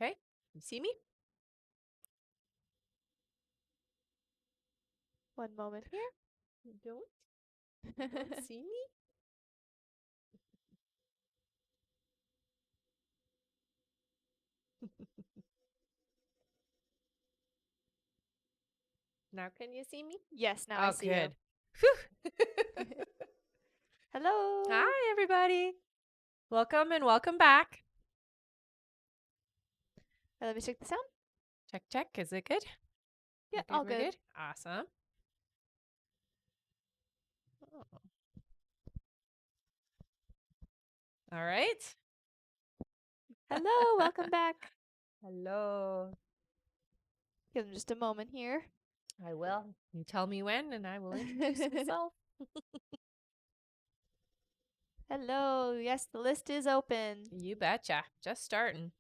Okay. You see me? One moment here. You don't? You don't see me? Now can you see me? Yes, now I Oh, see you. good. Whew. Hello. Hi, everybody. Welcome and welcome back. Let me check the sound. Check, check. Is it good? Yeah, We're all good. We're good. good. Awesome. Oh. All right. Hello, welcome back. Hello. Give them just a moment here. I will. You tell me when, and I will introduce myself. Hello. Yes, the list is open. You betcha. Just starting.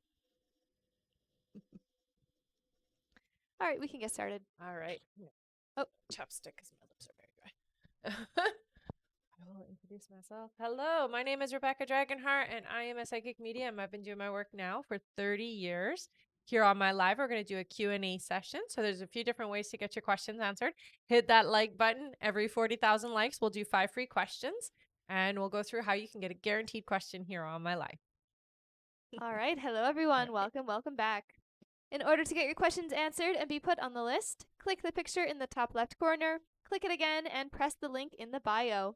All right, we can get started. All right. Oh, Chopstick because my lips are very dry. I will introduce myself. Hello, my name is Rebecca Dragonheart, and I am a psychic medium. I've been doing my work now for 30 years. Here on my live, we're going to do a Q&A session. So there's a few different ways to get your questions answered. Hit that like button. Every 40,000 likes, we'll do 5 free questions, and we'll go through how you can get a guaranteed question here on my live. all right. Hello, everyone. Welcome back. In order to get your questions answered and be put on the list, click the picture in the top left corner, click it again, and press the link in the bio.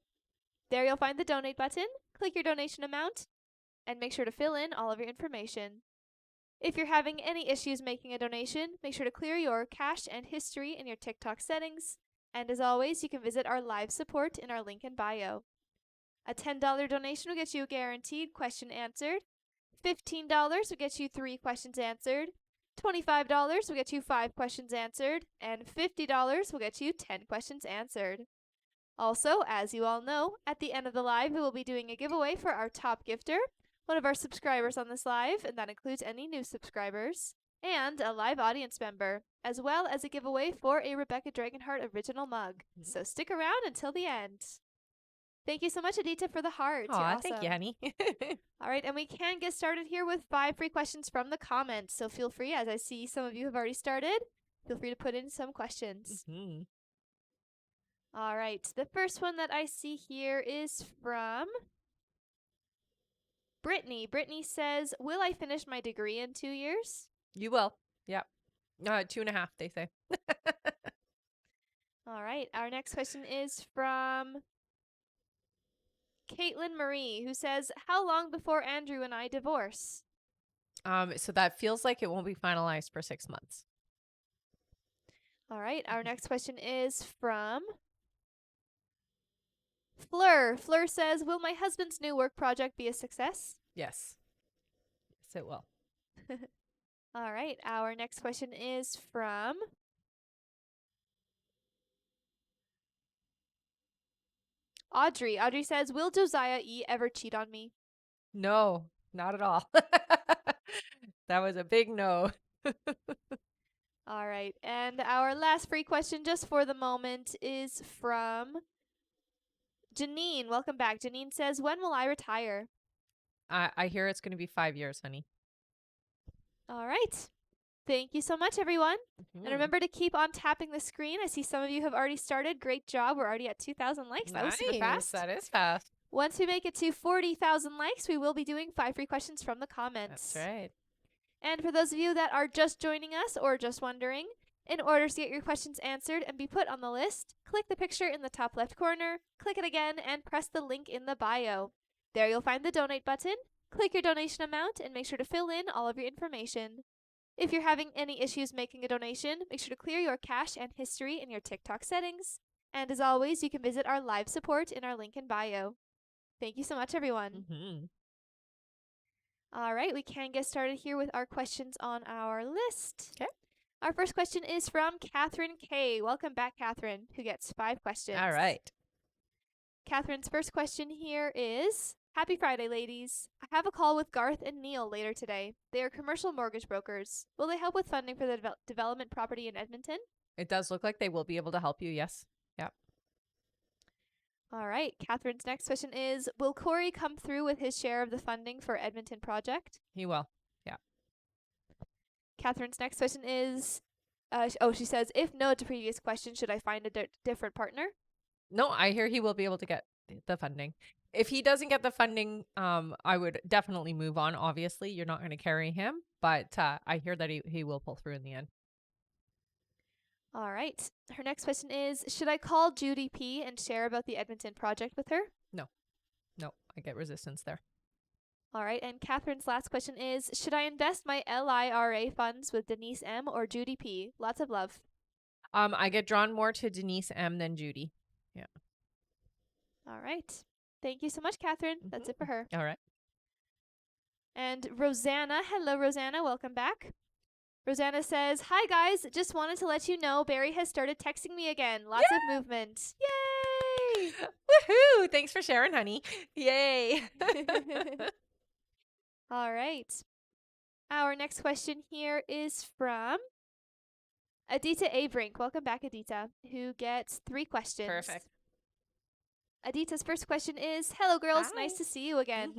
There you'll find the donate button. Click your donation amount, and make sure to fill in all of your information. If you're having any issues making a donation, make sure to clear your cache and history in your TikTok settings. And as always, you can visit our live support in our link in bio. A $10 donation will get you a guaranteed question answered. $15 will get you 3 questions answered. $25 will get you 5 questions answered. And $50 will get you 10 questions answered. Also, as you all know, at the end of the live, we will be doing a giveaway for our top gifter, one of our subscribers on this live, and that includes any new subscribers, and a live audience member, as well as a giveaway for a Rebecca Dragonheart original mug. So stick around until the end. Thank you so much, Adita, for the heart. You're Aw, awesome. thank you, honey. All right, and we can get started here with 5 free questions from the comments. So feel free, as I see some of you have already started, feel free to put in some questions. Mhm. All right, the first one that I see here is from Brittany. Brittany says, "Will I finish my degree in 2 years?" You will. Yep. 2.5, they say. All right, our next question is from Caitlin Marie, who says, "How long before Andrew and I divorce?" So that feels like it won't be finalized for 6 months. All right, our next question is from Fleur. Fleur says, "Will my husband's new work project be a success?" Yes. Yes, it will. All right, our next question is from Audrey. Audrey says, "Will Josiah E. ever cheat on me?" No, not at all. That was a big no. All right, and our last free question just for the moment is from Janine. Welcome back. Janine says, "When will I retire?" I hear it's going to be 5 years, honey. All right. Thank you so much, everyone. And Mhm. remember to keep on tapping the screen. I see some of you have already started. Great job. We're already at 2,000 likes. That was super Nice. fast. That is fast. Once we make it to 40,000 likes, we will be doing 5 free questions from the comments. That's right. And for those of you that are just joining us or just wondering, in order to get your questions answered and be put on the list, click the picture in the top left corner, click it again, and press the link in the bio. There you'll find the donate button. Click your donation amount and make sure to fill in all of your information. If you're having any issues making a donation, make sure to clear your cache and history in your TikTok settings. And as always, you can visit our live support in our link in bio. Thank you so much, everyone. Mm-hmm. All right, we can get started here with our questions on our list. Okay. Our first question is from Catherine K. Welcome back, Catherine, who gets 5 questions. All right. Catherine's first question here is, "Happy Friday, ladies. I have a call with Garth and Neil later today. They are commercial mortgage brokers. Will they help with funding for the development property in Edmonton?" It does look like they will be able to help you. Yes. Yep. All right. Catherine's next question is, "Will Corey come through with his share of the funding for Edmonton project?" He will. Yeah. Catherine's next question is, she says, if no to previous question, should I find a different partner? No, I hear he will be able to get the funding. If he doesn't get the funding, I would definitely move on. Obviously, you're not going to carry him, but I hear that he will pull through in the end. All right. Her next question is, should I call Judy P and share about the Edmonton project with her? No, I get resistance there. All right. And Catherine's last question is, should I invest my LIRA funds with Denise M or Judy P? Lots of love. I get drawn more to Denise M than Judy. Yeah. All right. Thank you so much, Catherine. That's it for her. All right. And Rosanna, hello, Rosanna. Welcome back. Rosanna says, hi, guys. Just wanted to let you know Barry has started texting me again. Lots of movement. Yay! Woohoo! Thanks for sharing, honey. Yay. All right. Our next question here is from Adita Abrink. Welcome back, Adita, who gets 3 questions. Perfect. Adita's first question is, hello, girls. Hi. Nice to see you again.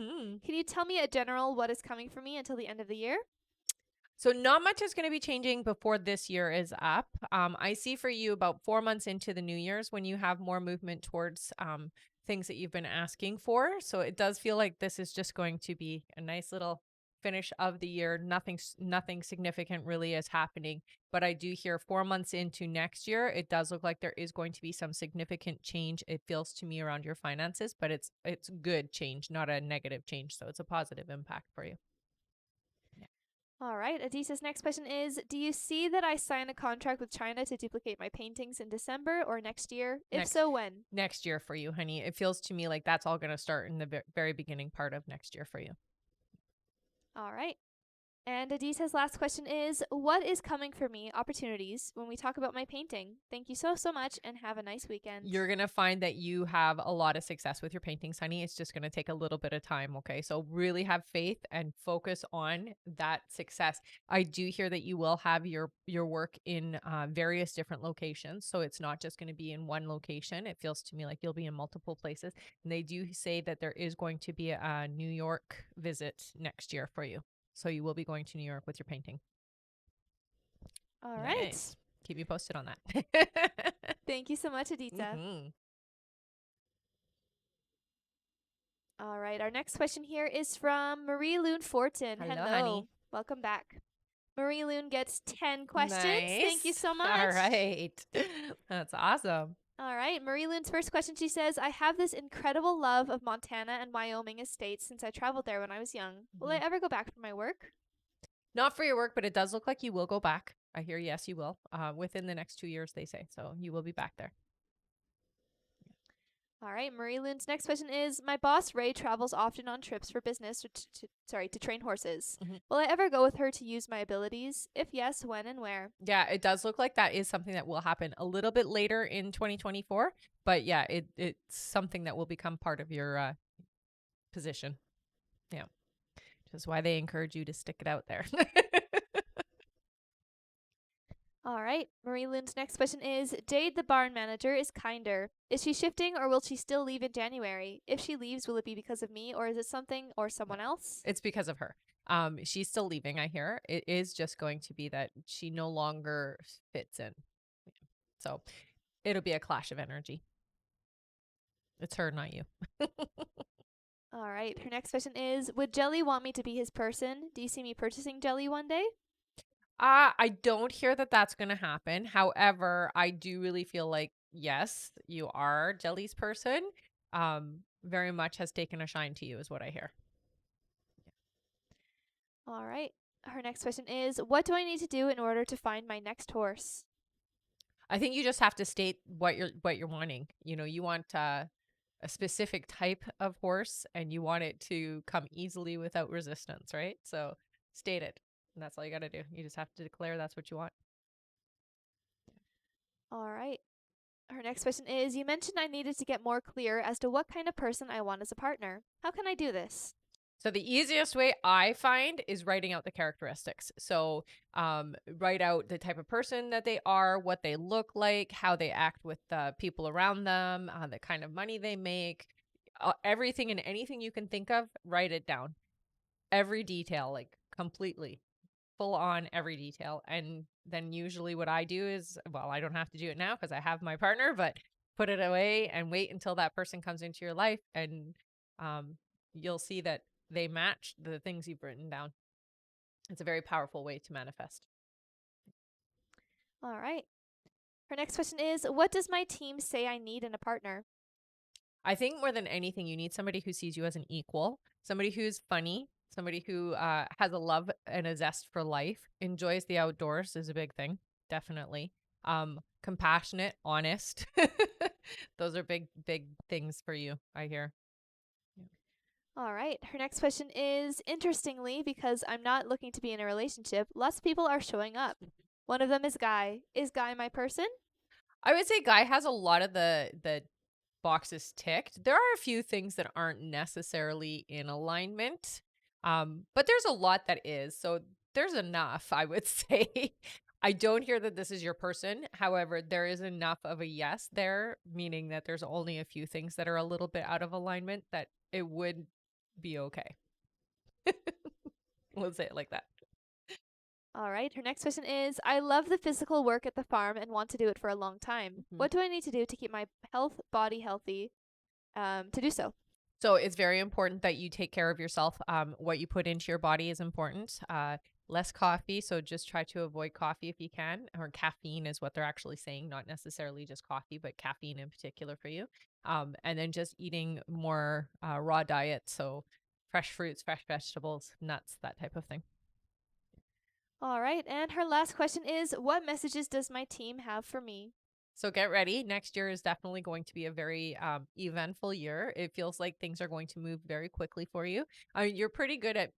Can you tell me a general what is coming for me until the end of the year? So not much is going to be changing before this year is up. I see for you about 4 months into the New Year's when you have more movement towards things that you've been asking for. So it does feel like this is just going to be a nice little finish of the year. Nothing significant really is happening. But I do hear 4 months into next year, it does look like there is going to be some significant change. It feels to me around your finances, but it's good change, not a negative change. So it's a positive impact for you. All right. Adita's next question is, do you see that I sign a contract with China to duplicate my paintings in December or next year? If so, when? Next year for you, honey. It feels to me like that's all going to start in the very beginning part of next year for you. All right. And Adita's last question is, what is coming for me, opportunities, when we talk about my painting? Thank you so much and have a nice weekend. You're going to find that you have a lot of success with your paintings, honey. It's just going to take a little bit of time, okay? So really have faith and focus on that success. I do hear that you will have your work in various different locations. So it's not just going to be in one location. It feels to me like you'll be in multiple places. And they do say that there is going to be a New York visit next year for you. So you will be going to New York with your painting. All right. Nice. Keep me posted on that. Thank you so much, Adita. All right. Our next question here is from Marie Loon Fortin. Hello, honey. Welcome back. Marie Loon gets 10 questions. Nice. Thank you so much. All right. That's awesome. All right. Marie Loon's first question, she says, I have this incredible love of Montana and Wyoming estates since I traveled there when I was young. Will I ever go back for my work? Not for your work, but it does look like you will go back. I hear yes, you will. Within the next 2 years, they say. So you will be back there. All right. Marie Loon's next question is, my boss Ray travels often on trips for business to train horses. Will I ever go with her to use my abilities? If yes, when and where? Yeah, it does look like that is something that will happen a little bit later in 2024. But yeah, it's something that will become part of your position. Yeah. Which is why they encourage you to stick it out there. All right. Marie Loon's next question is, Jade the barn manager is kinder. Is she shifting or will she still leave in January? If she leaves, will it be because of me or is it something or someone else? It's because of her. She's still leaving, I hear. It is just going to be that she no longer fits in. So it'll be a clash of energy. It's her, not you. All right. Her next question is, would Jelly want me to be his person? Do you see me purchasing Jelly one day? I don't hear that that's going to happen. However, I do really feel like, yes, you are Jelly's person. Very much has taken a shine to you is what I hear. All right. Her next question is, what do I need to do in order to find my next horse? I think you just have to state what you're wanting. You know, you want a specific type of horse and you want it to come easily without resistance, right? So state it. And that's all you got to do. You just have to declare that's what you want. All right. Her next question is, you mentioned I needed to get more clear as to what kind of person I want as a partner. How can I do this? So the easiest way I find is writing out the characteristics. So write out the type of person that they are, what they look like, how they act with the people around them, the kind of money they make, everything and anything you can think of, write it down. Every detail, like completely. full on every detail. And then usually what I do is, well, I don't have to do it now because I have my partner, but put it away and wait until that person comes into your life, and you'll see that they match the things you've written down. It's a very powerful way to manifest. All right. Her next question is, what does my team say I need in a partner? I think more than anything, you need somebody who sees you as an equal, somebody who's funny, somebody who has a love and a zest for life, enjoys the outdoors is a big thing, definitely. Compassionate, honest. Those are big, big things for you, I hear. All right. Her next question is, interestingly, because I'm not looking to be in a relationship, lots of people are showing up. One of them is Guy. Is Guy my person? I would say Guy has a lot of the boxes ticked. There are a few things that aren't necessarily in alignment. But there's a lot that is. So there's enough, I would say. I don't hear that this is your person. However, there is enough of a yes there, meaning that there's only a few things that are a little bit out of alignment that it would be okay. We'll say it like that. All right. Her next question is, I love the physical work at the farm and want to do it for a long time. Mhm. What do I need to do to keep my body healthy to do so? So it's very important that you take care of yourself. What you put into your body is important. Less coffee, so just try to avoid coffee if you can, or caffeine is what they're actually saying, not necessarily just coffee, but caffeine in particular for you. And then just eating more raw diet, so fresh fruits, fresh vegetables, nuts, that type of thing. All right. And her last question is, what messages does my team have for me? So get ready. Next year is definitely going to be a very eventful year. It feels like things are going to move very quickly for you. You're pretty good at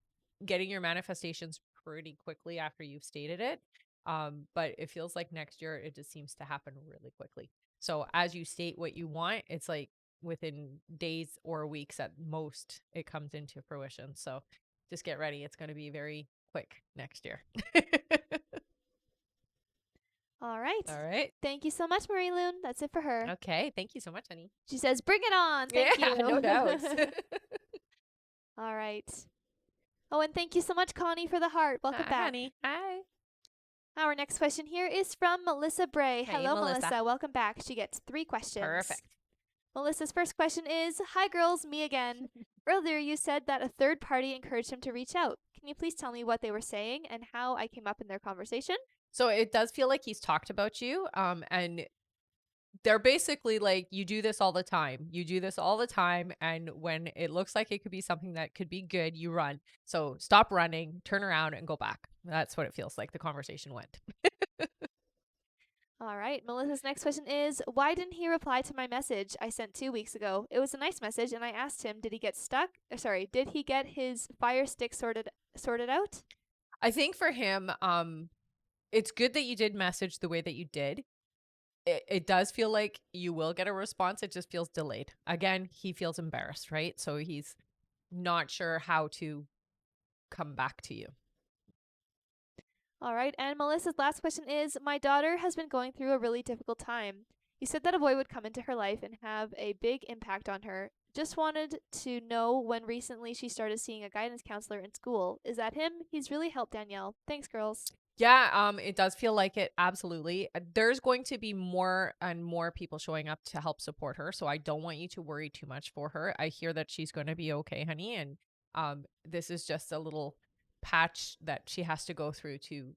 getting your manifestations pretty quickly after you've stated it. But it feels like next year it just seems to happen really quickly. So as you state what you want, it's like within days or weeks at most, it comes into fruition. So just get ready. It's going to be very quick next year. All right. All right. Thank you so much, Marie Loon. That's it for her. Okay. Thank you so much, honey. She says, bring it on. Thank Yeah, you. no doubt. All right. Oh, and thank you so much, Connie, for the heart. Welcome Hi, back. honey. Hi. Our next question here is from Melissa Bray. Hey, Hello, Melissa. Melissa. Welcome back. She gets 3 questions. Perfect. Melissa's first question is, hi, girls. Me again. Earlier, you said that a third party encouraged him to reach out. Can you please tell me what they were saying and how I came up in their conversation? So it does feel like he's talked about you. And they're basically like, you do this all the time. You do this all the time. And when it looks like it could be something that could be good, you run. So stop running, turn around, and go back. That's what it feels like the conversation went. All right. Melissa's next question is, why didn't he reply to my message I sent 2 weeks ago? It was a nice message, and I asked him, did he get stuck? Did he get his Fire Stick sorted out? I think for him, it's good that you did message the way that you did. It does feel like you will get a response. It just feels delayed. Again, he feels embarrassed, right? So he's not sure how to come back to you. All right. And Melissa's last question is, my daughter has been going through a really difficult time. You said that a boy would come into her life and have a big impact on her. Just wanted to know when recently she started seeing a guidance counselor in school. Is that him? He's really helped Danielle. Thanks, girls. Yeah, it does feel like it. Absolutely. There's going to be more and more people showing up to help support her. So I don't want you to worry too much for her. I hear that she's going to be okay, honey. And this is just a little patch that she has to go through to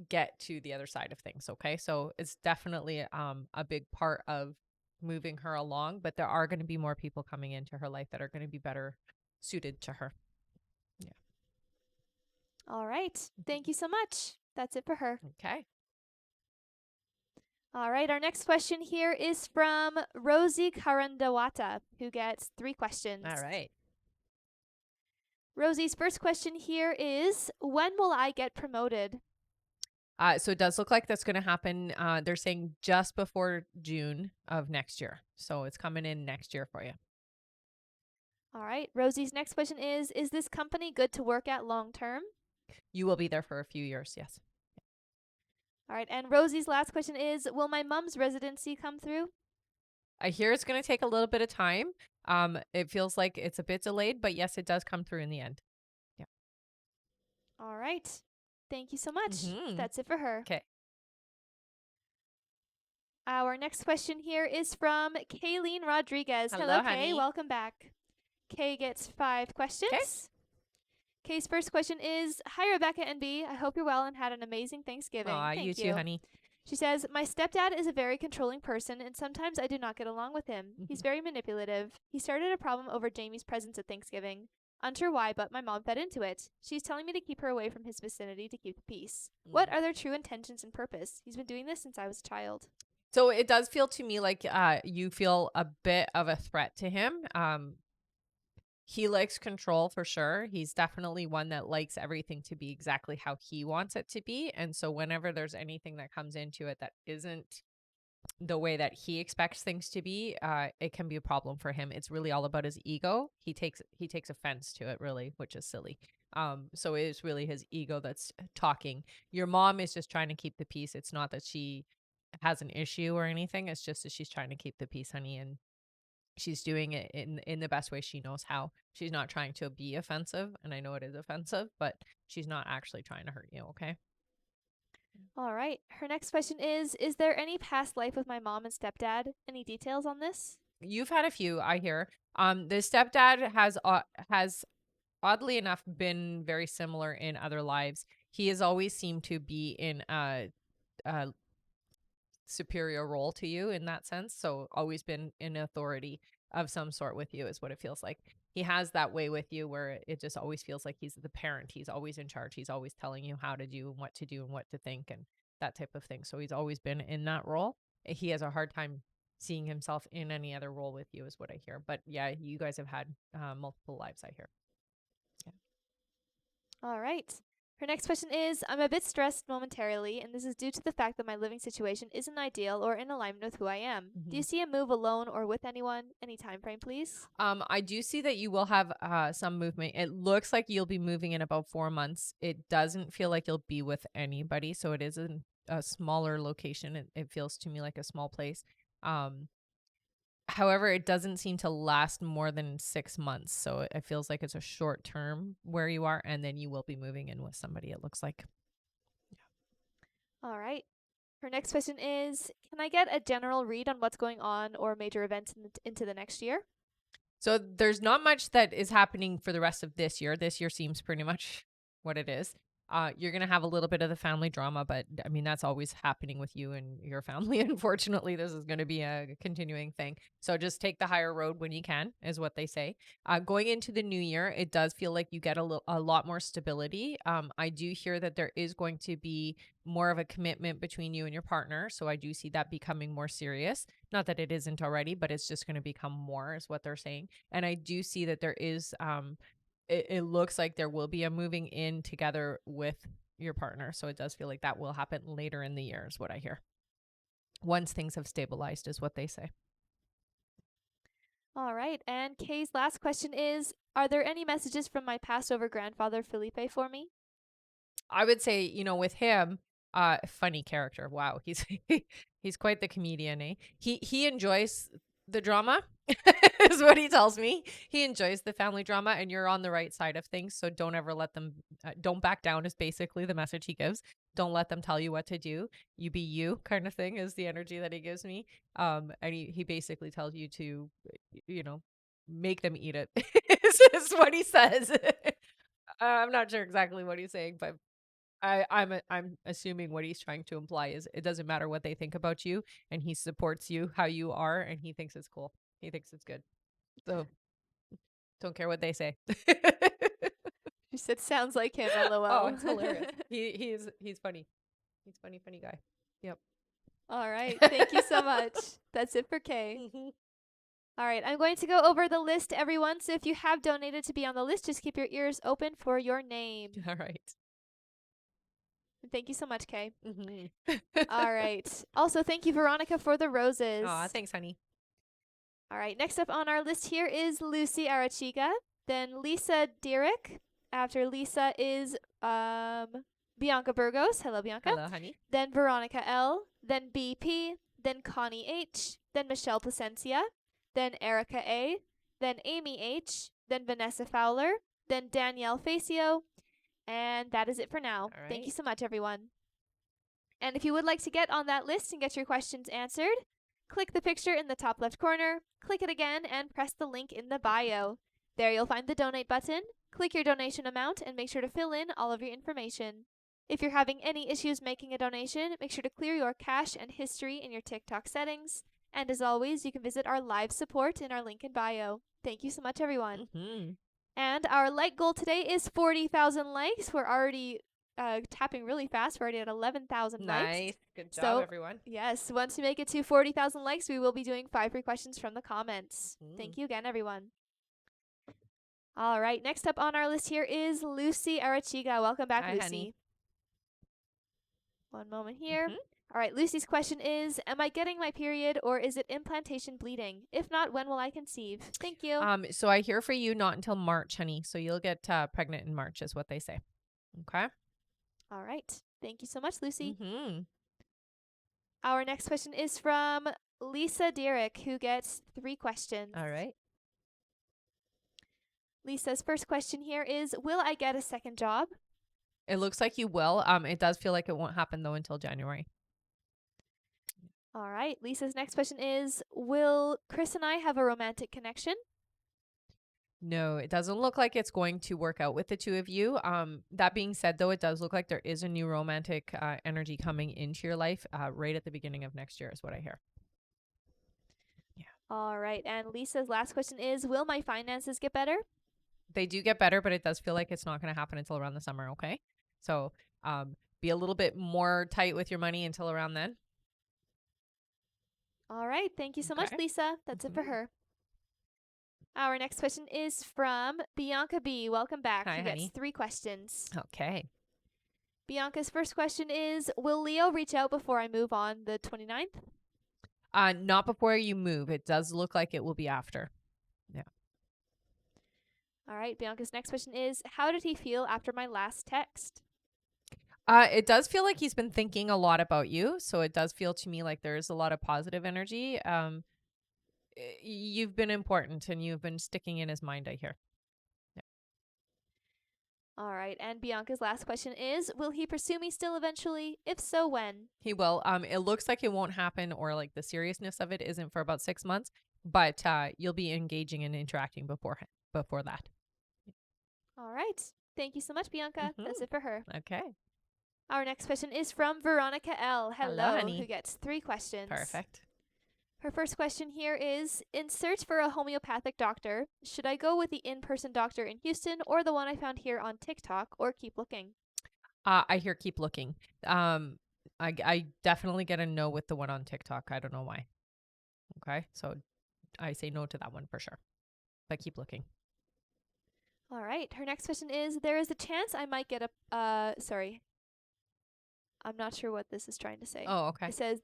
get to the other side of things. Okay. So it's definitely a big part of moving her along, but there are going to be more people coming into her life that are going to be better suited to her. Yeah. All right. Thank you so much. That's it for her. Okay. All right. Our next question here is from Rosie Karandawata, who gets 3 questions. All right. Rosie's first question here is, when will I get promoted? So it does look like that's going to happen. They're saying just before June of next year. So it's coming in next year for you. All right. Rosie's next question is this company good to work at long term? You will be there for a few years. Yes. All right. And Rosie's last question is, will my mom's residency come through? I hear it's going to take a little bit of time. It feels like it's a bit delayed, but yes, it does come through in the end. Yeah. All right. Thank you so much. Mhm. That's it for her. Okay. Our next question here is from Kayleen Rodriguez. Hello, Kay. honey. Welcome back. Kay gets 5 questions. Kay's first question is, Hi, Rebecca and B. I hope you're well and had an amazing Thanksgiving. Aw, you Thank too, you. honey. She says, My stepdad is a very controlling person, and sometimes I do not get along with him. He's very manipulative. He started a problem over Jamie's presents at Thanksgiving. Unsure why, but my mom fed into it. She's telling me to keep her away from his vicinity to keep the peace. What are their true intentions and purpose? He's been doing this since I was a child. So it does feel to me like you feel a bit of a threat to him. He likes control for sure. He's definitely one that likes everything to be exactly how he wants it to be. And so whenever there's anything that comes into it that isn't the way that he expects things to be, it can be a problem for him. It's really all about his ego. He takes offense to it, really, which is silly. So it is really his ego that's talking. Your mom is just trying to keep the peace. It's not that she has an issue or anything. It's just that she's trying to keep the peace, honey, and she's doing it in the best way she knows how. She's not trying to be offensive, and I know it is offensive, but she's not actually trying to hurt you, okay? All right. Her next question is there any past life with my mom and stepdad? Any details on this? You've had a few, I hear. The stepdad has oddly enough been very similar in other lives. He has always seemed to be in a superior role to you in that sense. So always been in authority of some sort with you is what it feels like. He has that way with you where it just always feels like he's the parent. He's always in charge. He's always telling you how to do and what to do and what to think and that type of thing. So he's always been in that role. He has a hard time seeing himself in any other role with you is what I hear. But yeah, you guys have had multiple lives, I hear. Yeah. All right. Her next question is I'm a bit stressed momentarily, and this is due to the fact that my living situation isn't ideal or in alignment with who I am. Do you see a move alone or with anyone? Any time frame, please? I do see that you will have some movement. It looks like you'll be moving in about 4 months. It doesn't feel like you'll be with anybody, so it is a smaller location. It feels to me like a small place. Um, However, it doesn't seem to last more than 6 months, so it feels like it's a short term where you are, and then you will be moving in with somebody. It looks like. All right. Her next question is can I get a general read on what's going on or major events into the next year? So there's not much that is happening for the rest of this year. This year seems pretty much what it is. You're gonna have a little bit of the family drama, but I mean that's always happening with you and your family. Unfortunately, this is gonna be a continuing thing. So just take the higher road when you can, is what they say. Going into the new year, it does feel like you get a lot more stability. I do hear that there is going to be more of a commitment between you and your partner, so I do see that becoming more serious. Not that it isn't already, but it's just going to become more, is what they're saying. And I do see that there is it looks like there will be a moving in together with your partner. So it does feel like that will happen later in the year, is what I hear. Once things have stabilized, is what they say. All right. And Kay's last question is are there any messages from my Passover grandfather Felipe for me? I would say, with him, funny character. Wow, he's he's quite the comedian, eh? He enjoys the drama, is what he tells me. He enjoys the family drama, and you're on the right side of things. So don't ever let them, don't back down. Is basically the message he gives. Don't let them tell you what to do. You be you, kind of thing, is the energy that he gives me. And he basically tells you to, you know, make them eat it. Is what he says. I'm not sure exactly what he's saying, but I'm assuming what he's trying to imply is it doesn't matter what they think about you, and he supports you how you are, and he thinks it's cool. He thinks it's good. So don't care what they say. She said sounds like him, Oh, lol. it's hilarious. He's funny. He's funny guy. Yep. All right. Thank you so much. That's it for Kay. All right. I'm going to go over the list, everyone. So if you have donated to be on the list, just keep your ears open for your name. All right. Thank you so much, Kay. All right. Also, thank you, Veronica, for the roses. Aw, thanks, honey. All right. Next up on our list here is Lucy Arachiga, then Lisa Dirick. After Lisa is Bianca Burgos. Hello, Bianca. Hello, honey. Then Veronica L. Then BP. Then Connie H. Then Michelle Placencia. Then Erica A. Then Amy H. Then Vanessa Fowler. Then Danielle Facio. And that is it for now. All Thank you right. so much, everyone. And if you would like to get on that list and get your questions answered, click the picture in the top left corner, click it again, and press the link in the bio. There you'll find the donate button. Click your donation amount and make sure to fill in all of your information. If you're having any issues making a donation, make sure to clear your cache and history in your TikTok settings. And as always, you can visit our live support in our link in bio. Thank you so much, everyone. Mm-hmm. And our like goal today is 40,000 likes. We're already tapping really fast. We're already at 11,000 likes. Nice. Good job, So, everyone. yes, once we make it to 40,000 likes, we will be doing 5 free questions from the comments. Thank you again, everyone. All right, next up on our list here is Lucy Arachiga. Welcome back, Hi, Lucy. honey. One moment here. Mhm. All right, Lucy's question is, am I getting my period or is it implantation bleeding? If not, when will I conceive? Thank you. So I hear for you not until March, honey. So you'll get pregnant in March is what they say. Okay. All right. Thank you so much, Lucy. Mm-hmm. Our next question is from Lisa Derrick, who gets 3 questions. All right. Lisa's first question here is, will I get a second job? It looks like you will. It does feel like it won't happen though until January. All right. Lisa's next question is, will Chris and I have a romantic connection? No, it doesn't look like it's going to work out with the two of you. That being said, though, it does look like there is a new romantic energy coming into your life right at the beginning of next year is what I hear. Yeah. All right. And Lisa's last question is, will my finances get better? They do get better, but it does feel like it's not going to happen until around the summer, okay? So be a little bit more tight with your money until around then. All right. Thank you so much, Okay. Lisa. That's it for her. Our next question is from Bianca B. Welcome back. Hi, Who honey. gets 3 questions. Okay. Bianca's first question is, will Leo reach out before I move on the 29th? Not before you move. It does look like it will be after. Yeah. All right. Bianca's next question is, how did he feel after my last text? It does feel like he's been thinking a lot about you. So it does feel to me like there's a lot of positive energy. You've been important and you've been sticking in his mind, I hear. Yeah. All right. And Bianca's last question is, will he pursue me still eventually? If so, when? He will. It looks like it won't happen or like the seriousness of it isn't for about 6 months, but you'll be engaging and interacting before that. All right. Thank you so much, Bianca. That's it for her. Okay. Our next question is from Veronica L. Hello, honey. Who gets 3 questions. Perfect. Her first question here is, in search for a homeopathic doctor, should I go with the in-person doctor in Houston or the one I found here on TikTok, or keep looking? I hear keep looking. I definitely get a no with the one on TikTok. I don't know why. Okay. So I say no to that one for sure, but keep looking. All right. Her next question is, there is a chance I might get a, sorry. I'm not sure what this is trying to say. Oh, okay. It says,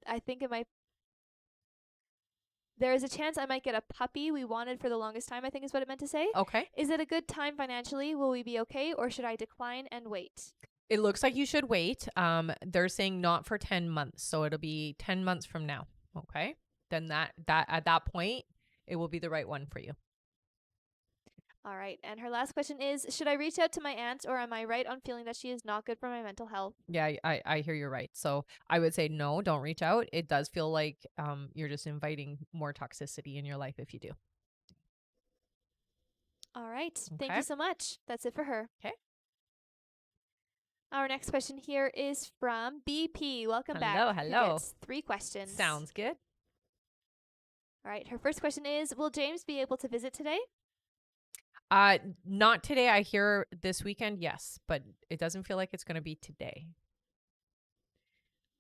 there is a chance I might get a puppy we wanted for the longest time, I think is what it meant to say. Okay. Is it a good time financially? Will we be okay, or should I decline and wait? It looks like you should wait. They're saying not for 10 months. So it'll be 10 months from now. Okay. Then that at that point, it will be the right one for you. All right. And her last question is, should I reach out to my aunt, or am I right on feeling that she is not good for my mental health? Yeah, I hear you're right. So I would say no, don't reach out. It does feel like you're just inviting more toxicity in your life if you do. All right. Thank Okay. you so much. That's it for her. Okay. Our next question here is from BP. Welcome back. Hello, Who hello. gets 3 questions. Sounds good. All right. Her first question is, will James be able to visit today? Not today. I hear this weekend, yes, but it doesn't feel like it's going to be today.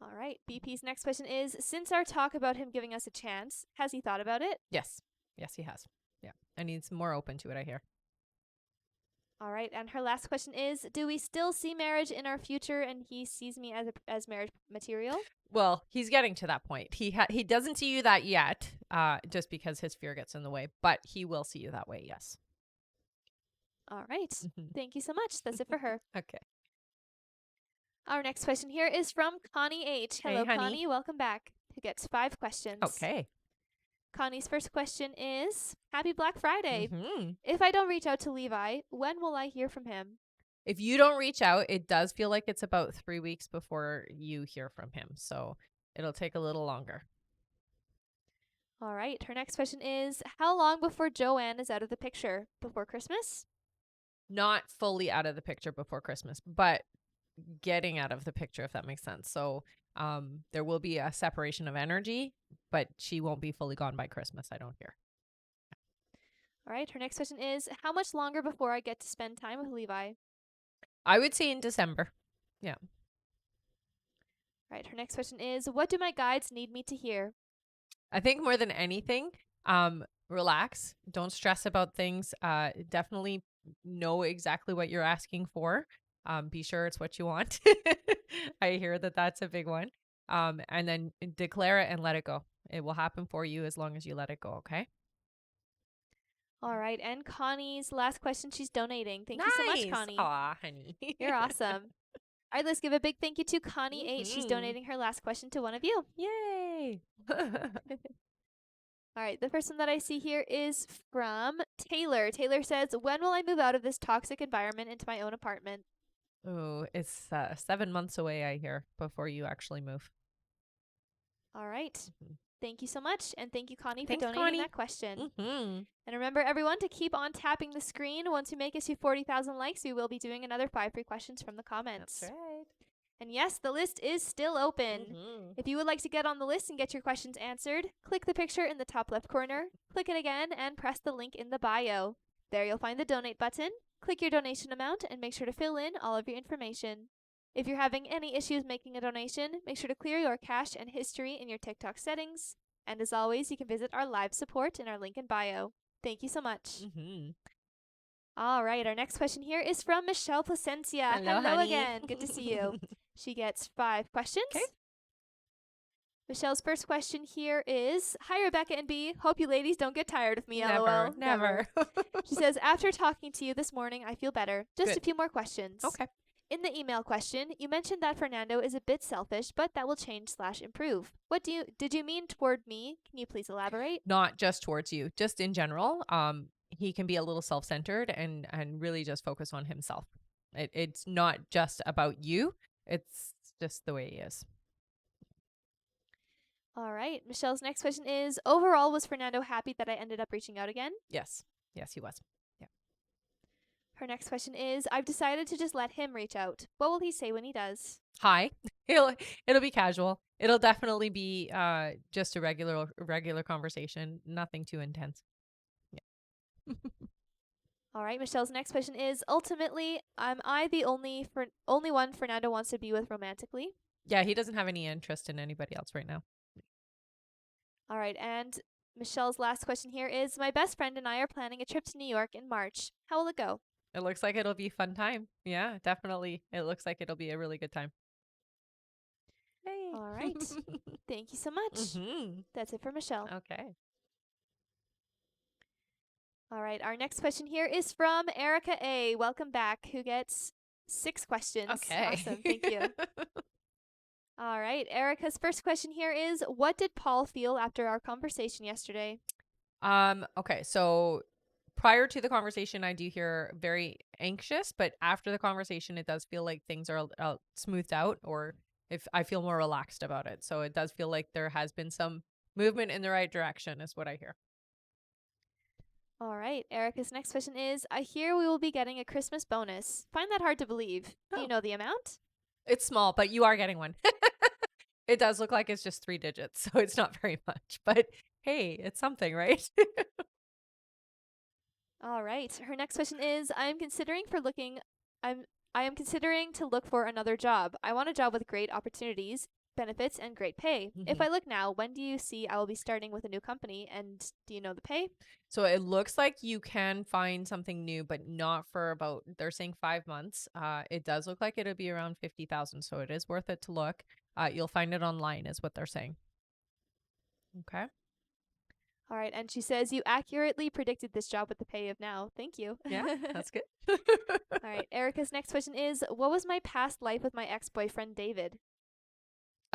All right. BP's next question is, since our talk about him giving us a chance, has he thought about it? Yes. Yes, he has. Yeah. And he's more open to it, I hear. All right. And her last question is, do we still see marriage in our future, and he sees me as marriage material? Well, he's getting to that point. He doesn't see you that yet, just because his fear gets in the way, but he will see you that way, yes. All right. Thank you so much. That's it for her. Okay. Our next question here is from Connie H. Hello, Hey, honey. Connie. Welcome back. Who gets 5 questions. Okay. Connie's first question is, Happy Black Friday. Mm-hmm. If I don't reach out to Levi, when will I hear from him? If you don't reach out, it does feel like it's about 3 weeks before you hear from him. So it'll take a little longer. All right. Her next question is, how long before Joanne is out of the picture? Before Christmas? Not fully out of the picture before Christmas, but getting out of the picture, if that makes sense. So there will be a separation of energy, but she won't be fully gone by Christmas, I don't hear. All right. Her next question is, how much longer before I get to spend time with Levi? I would say in December. Yeah. All right. Her next question is, what do my guides need me to hear? I think more than anything, relax. Don't stress about things. Definitely know exactly what you're asking for. Be sure it's what you want. I hear that that's a big one. And then declare it and let it go. It will happen for you as long as you let it go. Okay. All right. And Connie's last question, she's donating. Thank you so much, Connie. Aw, honey. You're awesome. All right, let's give a big thank you to Connie H. She's donating her last question to one of you. Yay. All right, the first one that I see here is from Taylor. Taylor says, when will I move out of this toxic environment into my own apartment? Oh, it's 7 months away, I hear, before you actually move. All right. Mm-hmm. Thank you so much. And thank you, Connie, Thanks, for donating Connie. that question. Mm-hmm. And remember, everyone, to keep on tapping the screen. Once we make it to 40,000 likes, we will be doing another 5 free questions from the comments. That's right. And yes, the list is still open. Mm-hmm. If you would like to get on the list and get your questions answered, click the picture in the top left corner, click it again, and press the link in the bio. There you'll find the donate button. Click your donation amount and make sure to fill in all of your information. If you're having any issues making a donation, make sure to clear your cache and history in your TikTok settings. And as always, you can visit our live support in our link in bio. Thank you so much. Mm-hmm. All right, our next question here is from Michelle Placencia. Hello, Hello honey. again. Good to see you. She gets 5 questions. Okay. Michelle's first question here is, hi, Rebecca and B. Hope you ladies don't get tired of me, Never, LOL. never. She says, after talking to you this morning, I feel better. Just Good. a few more questions. Okay. In the email question, you mentioned that Fernando is a bit selfish, but that will change/improve. What did you mean toward me? Can you please elaborate? Not just towards you, just in general. He can be a little self-centered and really just focus on himself. It's not just about you. It's just the way he is. All right. Michelle's next question is, overall, was Fernando happy that I ended up reaching out again? Yes. Yes, he was. Yeah. Her next question is, I've decided to just let him reach out. What will he say when he does? Hi. It'll be casual. It'll definitely be just a regular conversation. Nothing too intense. Yeah. All right. Michelle's next question is, ultimately, am I the only one Fernando wants to be with romantically? Yeah, he doesn't have any interest in anybody else right now. All right. And Michelle's last question here is, my best friend and I are planning a trip to New York in March. How will it go? It looks like it'll be a fun time. Yeah, definitely. It looks like it'll be a really good time. Hey. All right. Thank you so much. Mm-hmm. That's it for Michelle. Okay. All right. Our next question here is from Erica A. Welcome back, who gets 6 questions. Okay. Awesome. Thank you. All right. Erica's first question here is, what did Paul feel after our conversation yesterday? Okay, so prior to the conversation, I do hear very anxious, but after the conversation, it does feel like things are smoothed out, or if I feel more relaxed about it. So it does feel like there has been some movement in the right direction, is what I hear. All right. Erica's next question is, I hear we will be getting a Christmas bonus. Find that hard to believe. Do you know the amount? It's small, but you are getting one. It does look like it's just 3 digits, so it's not very much. But hey, it's something, right? All right. Her next question is, I am considering to look for another job. I want a job with great opportunities, benefits, and great pay. If I look now, when do you see I will be starting with a new company, and do you know the pay? So it looks like you can find something new, but not for about, they're saying 5 months. It does look like it'll be around 50,000, so it is worth it to look. You'll find it online, is what they're saying. Okay. All right. And she says, you accurately predicted this job with the pay of now. Thank you. Yeah, that's good. All right. Erica's next question is, what was my past life with my ex-boyfriend, David?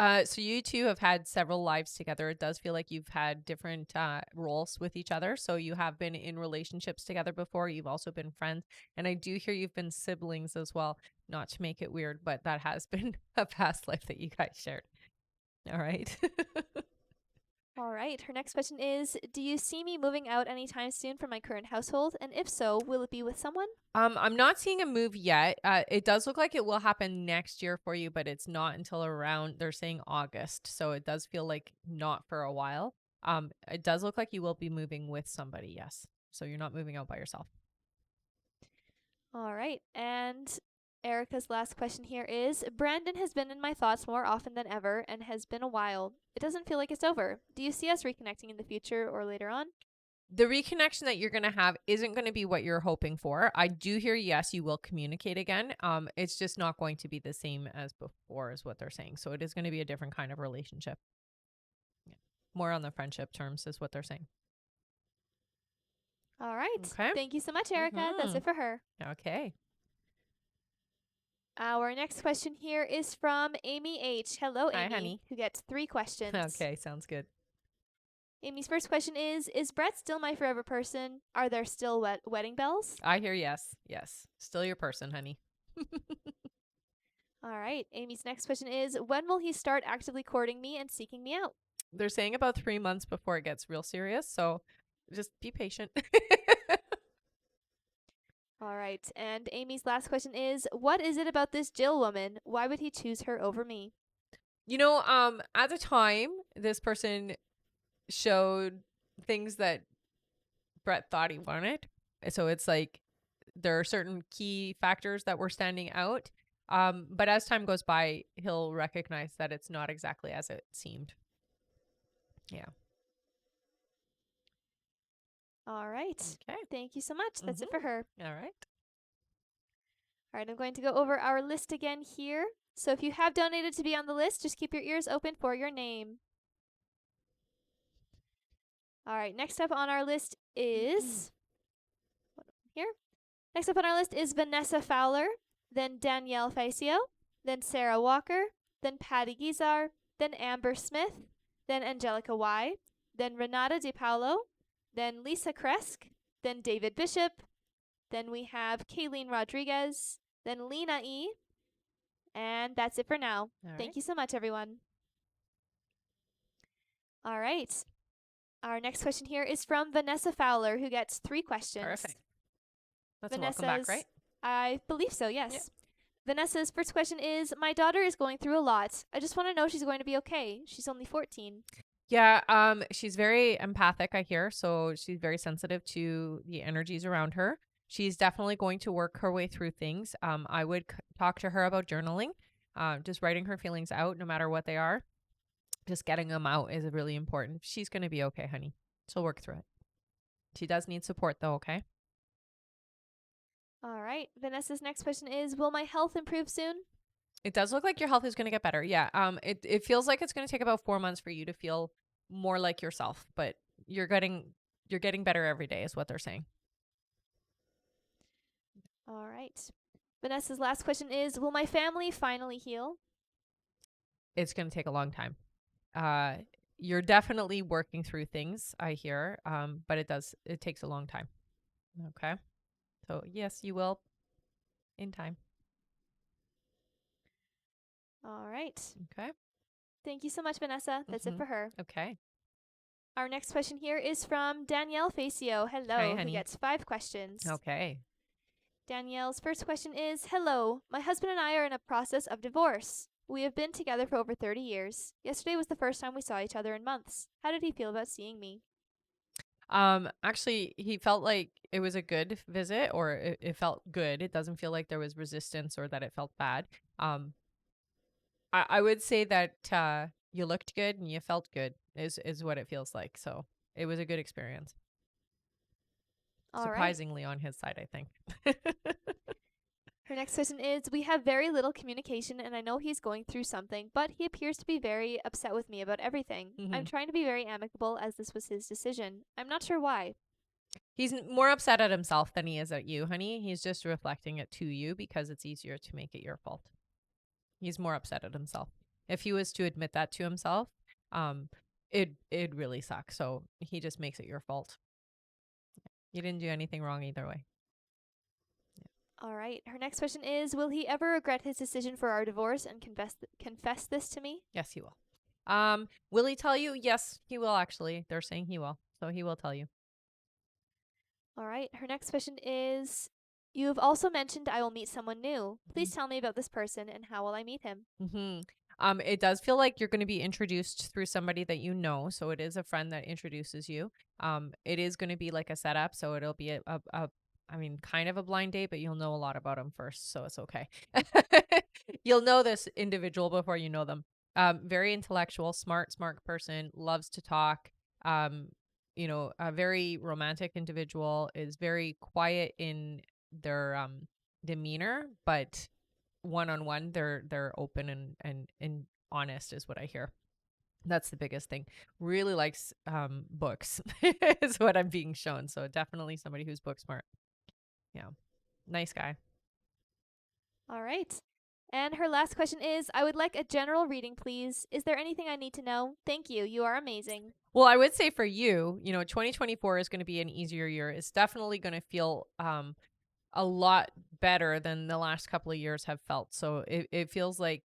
So you two have had several lives together. It does feel like you've had different roles with each other. So you have been in relationships together before. You've also been friends. And I do hear you've been siblings as well. Not to make it weird, but that has been a past life that you guys shared. All right. All right. Her next question is, do you see me moving out anytime soon from my current household? And if so, will it be with someone? I'm not seeing a move yet. It does look like it will happen next year for you, but it's not until around, they're saying August. So it does feel like not for a while. It does look like you will be moving with somebody. Yes. So you're not moving out by yourself. All right. And Erica's last question here is, Brandon has been in my thoughts more often than ever and has been a while. It doesn't feel like it's over. Do you see us reconnecting in the future or later on? The reconnection that you're going to have isn't going to be what you're hoping for. I do hear, yes, you will communicate again. It's just not going to be the same as before, is what they're saying. So it is going to be a different kind of relationship. Yeah. More on the friendship terms is what they're saying. All right. Okay. Thank you so much, Erica. That's it for her. Okay. Our next question here is from Amy H. Hello, Hi, Amy, honey. who gets 3 questions. Okay, sounds good. Amy's first question is Brett still my forever person? Are there still wedding bells? I hear yes. Yes. Still your person, honey. All right. Amy's next question is, when will he start actively courting me and seeking me out? They're saying about 3 months before it gets real serious. So just be patient. All right. And Amy's last question is, what is it about this Jill woman? Why would he choose her over me? At the time, this person showed things that Brett thought he wanted. So it's like there are certain key factors that were standing out. But as time goes by, he'll recognize that it's not exactly as it seemed. Yeah. All right. Okay. Thank you so much. That's it for her. All right. All right. I'm going to go over our list again here. So if you have donated to be on the list, just keep your ears open for your name. All right. Next up on our list is here. Next up on our list is Vanessa Fowler, then Danielle Facio, then Sarah Walker, then Patty Gizar, then Amber Smith, then Angelica Y, then Renata DiPaolo, then Lisa Kresk, then David Bishop, then we have Kayleen Rodriguez, then Lena E, and that's it for now. Thank you so much, everyone. All right. Our next question here is from Vanessa Fowler, who gets 3 questions. Perfect. That's a welcome back, right? I believe so, yes. Yep. Vanessa's first question is, my daughter is going through a lot. I just want to know she's going to be okay. She's only 14. Yeah, she's very empathic, I hear. So she's very sensitive to the energies around her. She's definitely going to work her way through things. I would talk to her about journaling, just writing her feelings out, no matter what they are. Just getting them out is really important. She's going to be okay, honey. She'll work through it. She does need support, though, okay? All right. Vanessa's next question is, will my health improve soon? It does look like your health is going to get better. Yeah. It feels like it's going to take about 4 months for you to feel more like yourself, but you're getting better every day is what they're saying. All right. Vanessa's last question is, will my family finally heal? It's going to take a long time. You're definitely working through things, I hear. But it takes a long time. Okay. So yes, you will in time. All right. Okay. Thank you so much, Vanessa. That's it for her. Okay. Our next question here is from Danielle Facio. Hello. Hi, honey. Who gets 5 questions. Okay. Danielle's first question is, hello, my husband and I are in a process of divorce. We have been together for over 30 years. Yesterday was the first time we saw each other in months. How did he feel about seeing me? Actually, he felt like it was a good visit, or it felt good. It doesn't feel like there was resistance or that it felt bad. I would say that you looked good and you felt good is what it feels like. So it was a good experience. All Surprisingly on his side, I think. Her next question is, we have very little communication and I know he's going through something, but he appears to be very upset with me about everything. I'm trying to be very amicable as this was his decision. I'm not sure why. He's more upset at himself than he is at you, honey. He's just reflecting it to you because it's easier to make it your fault. He's more upset at himself. If he was to admit that to himself, it'd really suck. So he just makes it your fault. You didn't do anything wrong either way. All right. Her next question is, will he ever regret his decision for our divorce and confess this to me? Yes, he will. Will he tell you? Yes, he will actually. They're saying he will. So he will tell you. All right. Her next question is, you have also mentioned I will meet someone new. Please tell me about this person and how will I meet him? It does feel like you're going to be introduced through somebody that you know. So it is a friend that introduces you. It is going to be like a setup. So it'll be I mean, kind of a blind date, but you'll know a lot about them first. So it's okay. You'll know this individual before you know them. Very intellectual, smart person, loves to talk. Um, a very romantic individual, is very quiet in their demeanor, but one-on-one they're open and honest is what I hear. That's the biggest thing. Really likes books is what I'm being shown. So definitely somebody who's book smart. Yeah. Nice guy. All right. And her last question is, I would like a general reading, please. Is there anything I need to know? Thank you. You are amazing. Well, I would say for you, 2024 is going to be an easier year. It's definitely going to feel a lot better than the last couple of years have felt. So it feels like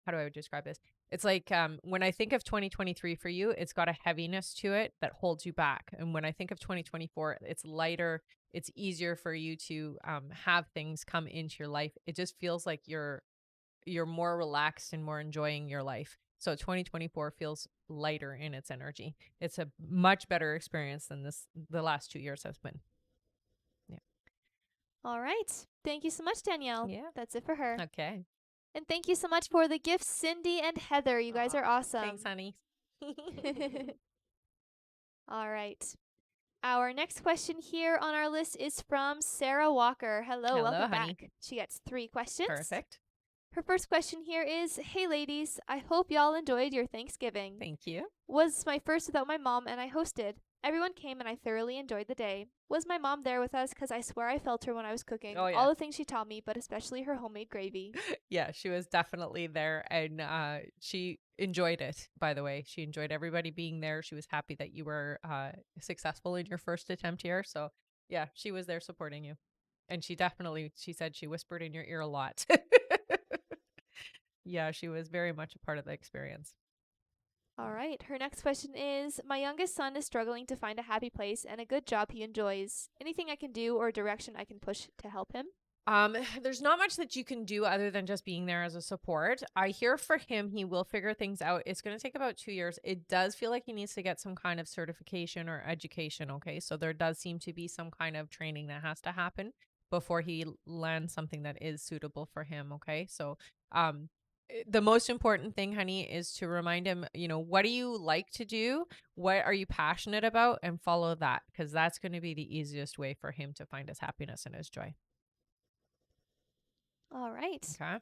how do I describe this? It's like when I think of 2023 for you, it's got a heaviness to it that holds you back. And when I think of 2024, it's lighter. It's easier for you to have things come into your life. It just feels like you're more relaxed and more enjoying your life. So 2024 feels lighter in its energy. It's a much better experience than the last 2 years has been. Yeah. All right. Thank you so much, Danielle. Yeah. That's it for her. Okay. And thank you so much for the gifts, Cindy and Heather. You guys are awesome. Thanks, honey. All right. Our next question here on our list is from Sarah Walker. Hello, welcome honey. back. She gets 3 questions. Perfect. Her first question here is, hey ladies, I hope y'all enjoyed your Thanksgiving. Thank you. Was my first without my mom and I hosted. Everyone came and I thoroughly enjoyed the day. Was my mom there with us? Because I swear I felt her when I was cooking. Oh, yeah. All the things she taught me, but especially her homemade gravy. Yeah, she was definitely there, and she enjoyed it, by the way. She enjoyed everybody being there. She was happy that you were successful in your first attempt here. So yeah, she was there supporting you. And she said she whispered in your ear a lot. Yeah, she was very much a part of the experience. All right. Her next question is, my youngest son is struggling to find a happy place and a good job he enjoys. Anything I can do or direction I can push to help him? There's not much that you can do other than just being there as a support. I hear for him, he will figure things out. It's going to take about 2 years. It does feel like he needs to get some kind of certification or education. Okay. So there does seem to be some kind of training that has to happen before he lands something that is suitable for him. Okay. So, the most important thing, honey, is to remind him, what do you like to do? What are you passionate about? And follow that, because that's going to be the easiest way for him to find his happiness and his joy. All right. Okay.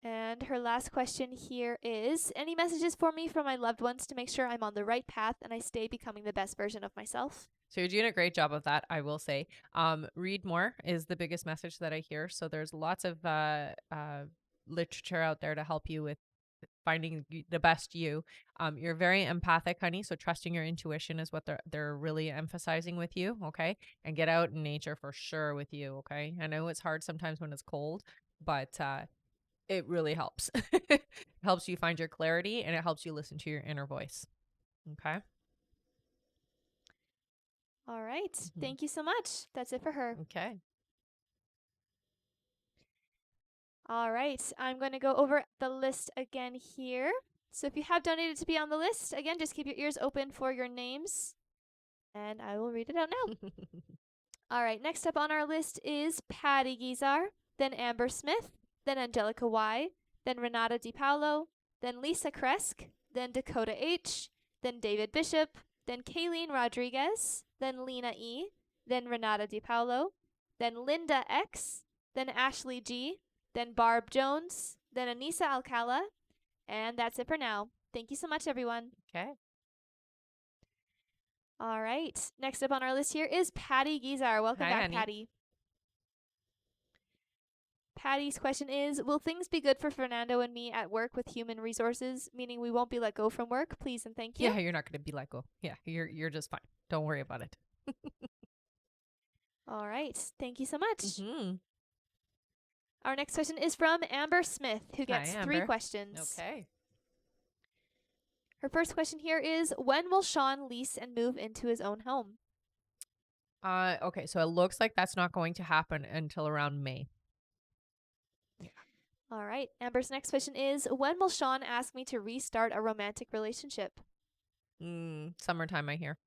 And her last question here is, any messages for me from my loved ones to make sure I'm on the right path and I stay becoming the best version of myself? So you're doing a great job of that, I will say. Read more is the biggest message that I hear. So there's lots of literature out there to help you with finding the best you. You're very empathic, honey. So trusting your intuition is what they're really emphasizing with you. Okay. And get out in nature for sure with you. Okay. I know it's hard sometimes when it's cold, but it really helps. It helps you find your clarity and it helps you listen to your inner voice. Okay. All right. Thank you so much. That's it for her. Okay. All right. I'm going to go over the list again here. So if you have donated to be on the list, again, just keep your ears open for your names. And I will read it out now. All right. Next up on our list is Patty Gizar, then Amber Smith, then Angelica Y, then Renata DiPaolo, then Lisa Kresk, then Dakota H, then David Bishop, then Kayleen Rodriguez, then Lena E, then Renata DiPaolo, then Linda X, then Ashley G, then Barb Jones, then Anissa Alcala, and that's it for now. Thank you so much, everyone. Okay. All right. Next up on our list here is Patty Gizar. Welcome Hi, back, honey. Patty. Patty's question is, will things be good for Fernando and me at work with human resources, meaning we won't be let go from work? Please and thank you. Yeah, you're not going to be let go. Yeah, you're just fine. Don't worry about it. All right. Thank you so much. Mm-hmm. Our next question is from Amber Smith, who Hi, gets 3 Amber. questions. Okay. Her first question here is, when will Sean lease and move into his own home? Okay, so it looks like that's not going to happen until around May. Yeah. All right. Amber's next question is, when will Sean ask me to restart a romantic relationship? Summertime, I hear.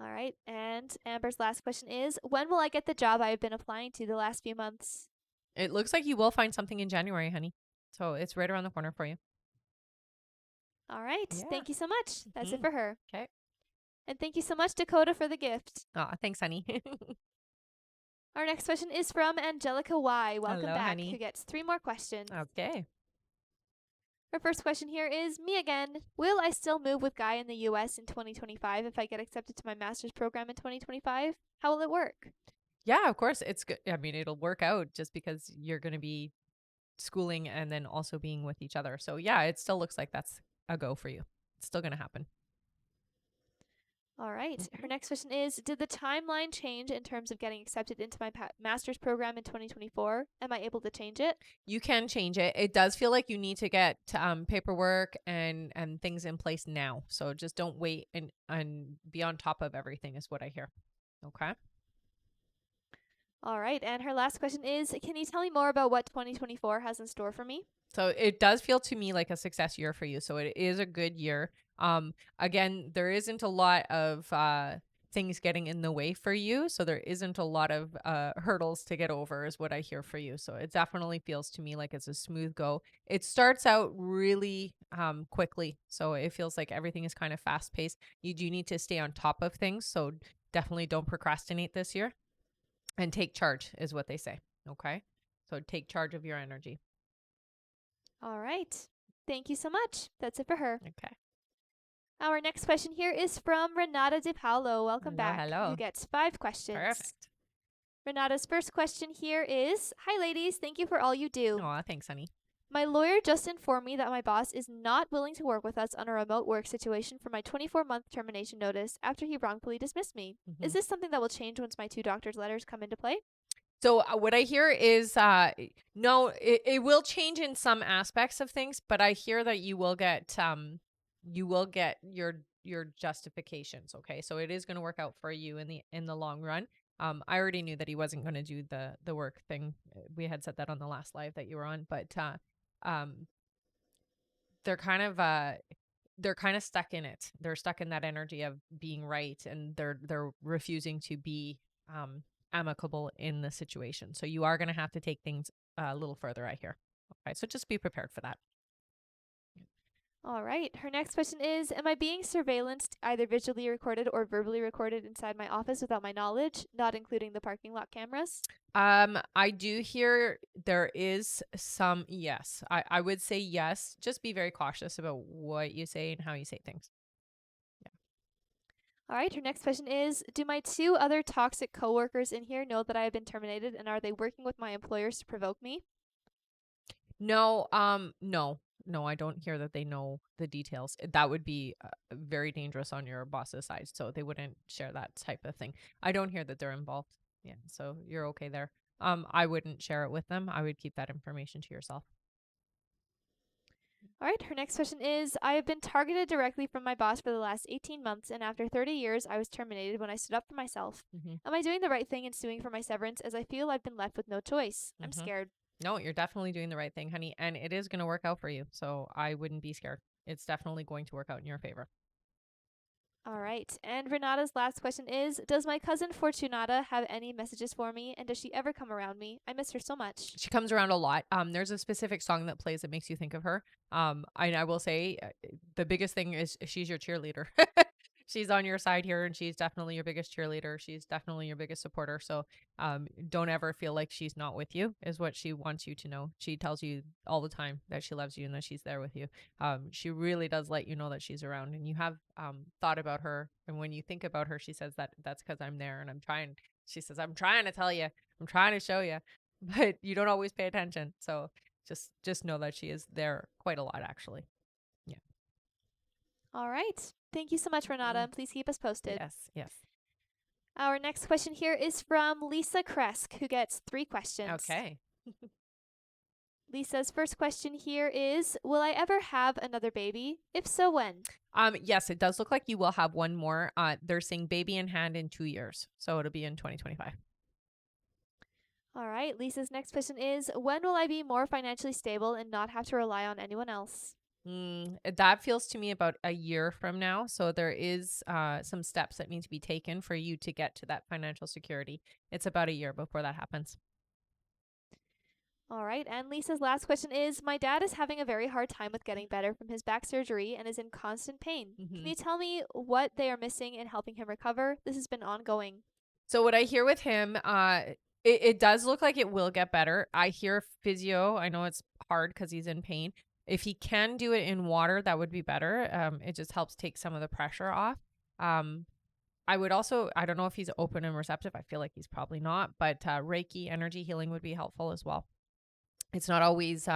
All right. And Amber's last question is, when will I get the job I've been applying to the last few months? It looks like you will find something in January, honey. So it's right around the corner for you. All right. Yeah. Thank you so much. That's it Mhm. for her. Okay. And thank you so much, Dakota, for the gift. Aw, thanks, honey. Our next question is from Angelica Y. Welcome Hello, back, honey. who gets 3 more questions. Okay. Her first question here is, me again. Will I still move with Guy in the US in 2025 if I get accepted to my master's program in 2025? How will it work? Yeah, of course. It's good. I mean, it'll work out just because you're going to be schooling and then also being with each other. So, yeah, it still looks like that's a go for you. It's still going to happen. All right. Her Mhm. next question is, did the timeline change in terms of getting accepted into my master's program in 2024? Am I able to change it? You can change it. It does feel like you need to get paperwork and things in place now. So just don't wait and be on top of everything is what I hear. Okay. All right. And her last question is, can you tell me more about what 2024 has in store for me? So it does feel to me like a success year for you. So it is a good year. Again, there isn't a lot of things getting in the way for you. So there isn't a lot of hurdles to get over is what I hear for you. So it definitely feels to me like it's a smooth go. It starts out really quickly. So it feels like everything is kind of fast paced. You do need to stay on top of things. So definitely don't procrastinate this year and take charge is what they say. Okay. So take charge of your energy. All right. Thank you so much. That's it for her. Okay. Our next question here is from Renata De Paulo. Welcome Hello, back. Who hello. gets 5 questions. Perfect. Renata's first question here is, hi ladies, thank you for all you do. Aw, thanks, honey. My lawyer just informed me that my boss is not willing to work with us on a remote work situation for my 24-month termination notice after he wrongfully dismissed me. Mhm. Is this something that will change once my 2 doctor's letters come into play? So what I hear is no, it will change in some aspects of things, but I hear that you will get your justifications, okay? So it is going to work out for you in the long run. I already knew that he wasn't going to do the work thing. We had said that on the last live that you were on, but um they're kind of stuck in it. They're stuck in that energy of being right, and they're refusing to be amicable in the situation. So you are going to have to take things a little further, I hear. Okay, so just be prepared for that. All right. Her next question is, am I being surveillanced, either visually recorded or verbally recorded inside my office without my knowledge, not including the parking lot cameras? I do hear there is some, yes. I would say yes. Just be very cautious about what you say and how you say things. All right. Her next question is, do my 2 other toxic coworkers in here know that I have been terminated, and are they working with my employers to provoke me? No, no, I don't hear that they know the details. That would be very dangerous on your boss's side. So they wouldn't share that type of thing. I don't hear that they're involved. Yeah, so you're okay there. I wouldn't share it with them. I would keep that information to yourself. All right. Her next question is, I have been targeted directly from my boss for the last 18 months, and after 30 years, I was terminated when I stood up for myself. Mm-hmm. Am I doing the right thing in suing for my severance, as I feel I've been left with no choice? I'm scared. No, you're definitely doing the right thing, honey, and it is going to work out for you. So I wouldn't be scared. It's definitely going to work out in your favor. All right. And Renata's last question is, does my cousin Fortunata have any messages for me, and does she ever come around me? I miss her so much. She comes around a lot. There's a specific song that plays that makes you think of her. I will say the biggest thing is she's your cheerleader. She's on your side here, and she's definitely your biggest cheerleader. She's definitely your biggest supporter. So, don't ever feel like she's not with you. Is what she wants you to know. She tells you all the time that she loves you and that she's there with you. She really does let you know that she's around, and you have thought about her. And when you think about her, she says that that's because I'm there, and I'm trying She says, I'm trying to tell you, I'm trying to show you, but you don't always pay attention. So just know that she is there quite a lot, actually. Yeah. All right. Thank you so much, Renata, Mhm. and please keep us posted. Yes. Yes. Our next question here is from Lisa Kresk, who gets 3 questions. Okay. Lisa's first question here is, will I ever have another baby? If so, when? Yes, it does look like you will have one more. They're saying baby in hand in 2 years. So it'll be in 2025. All right. Lisa's next question is, when will I be more financially stable and not have to rely on anyone else? That feels to me about a year from now. So there is some steps that need to be taken for you to get to that financial security. It's about a year before that happens. All right. And Lisa's last question is, my dad is having a very hard time with getting better from his back surgery and is in constant pain. Can Hmm. you tell me what they are missing in helping him recover? This has been ongoing. So what I hear with him, it does look like it will get better. I hear physio. I know it's hard because he's in pain. If he can do it in water, that would be better. It just helps take some of the pressure off. Um, I would also, I don't know if he's open and receptive. I feel like he's probably not, but Reiki energy healing would be helpful as well. It's not always,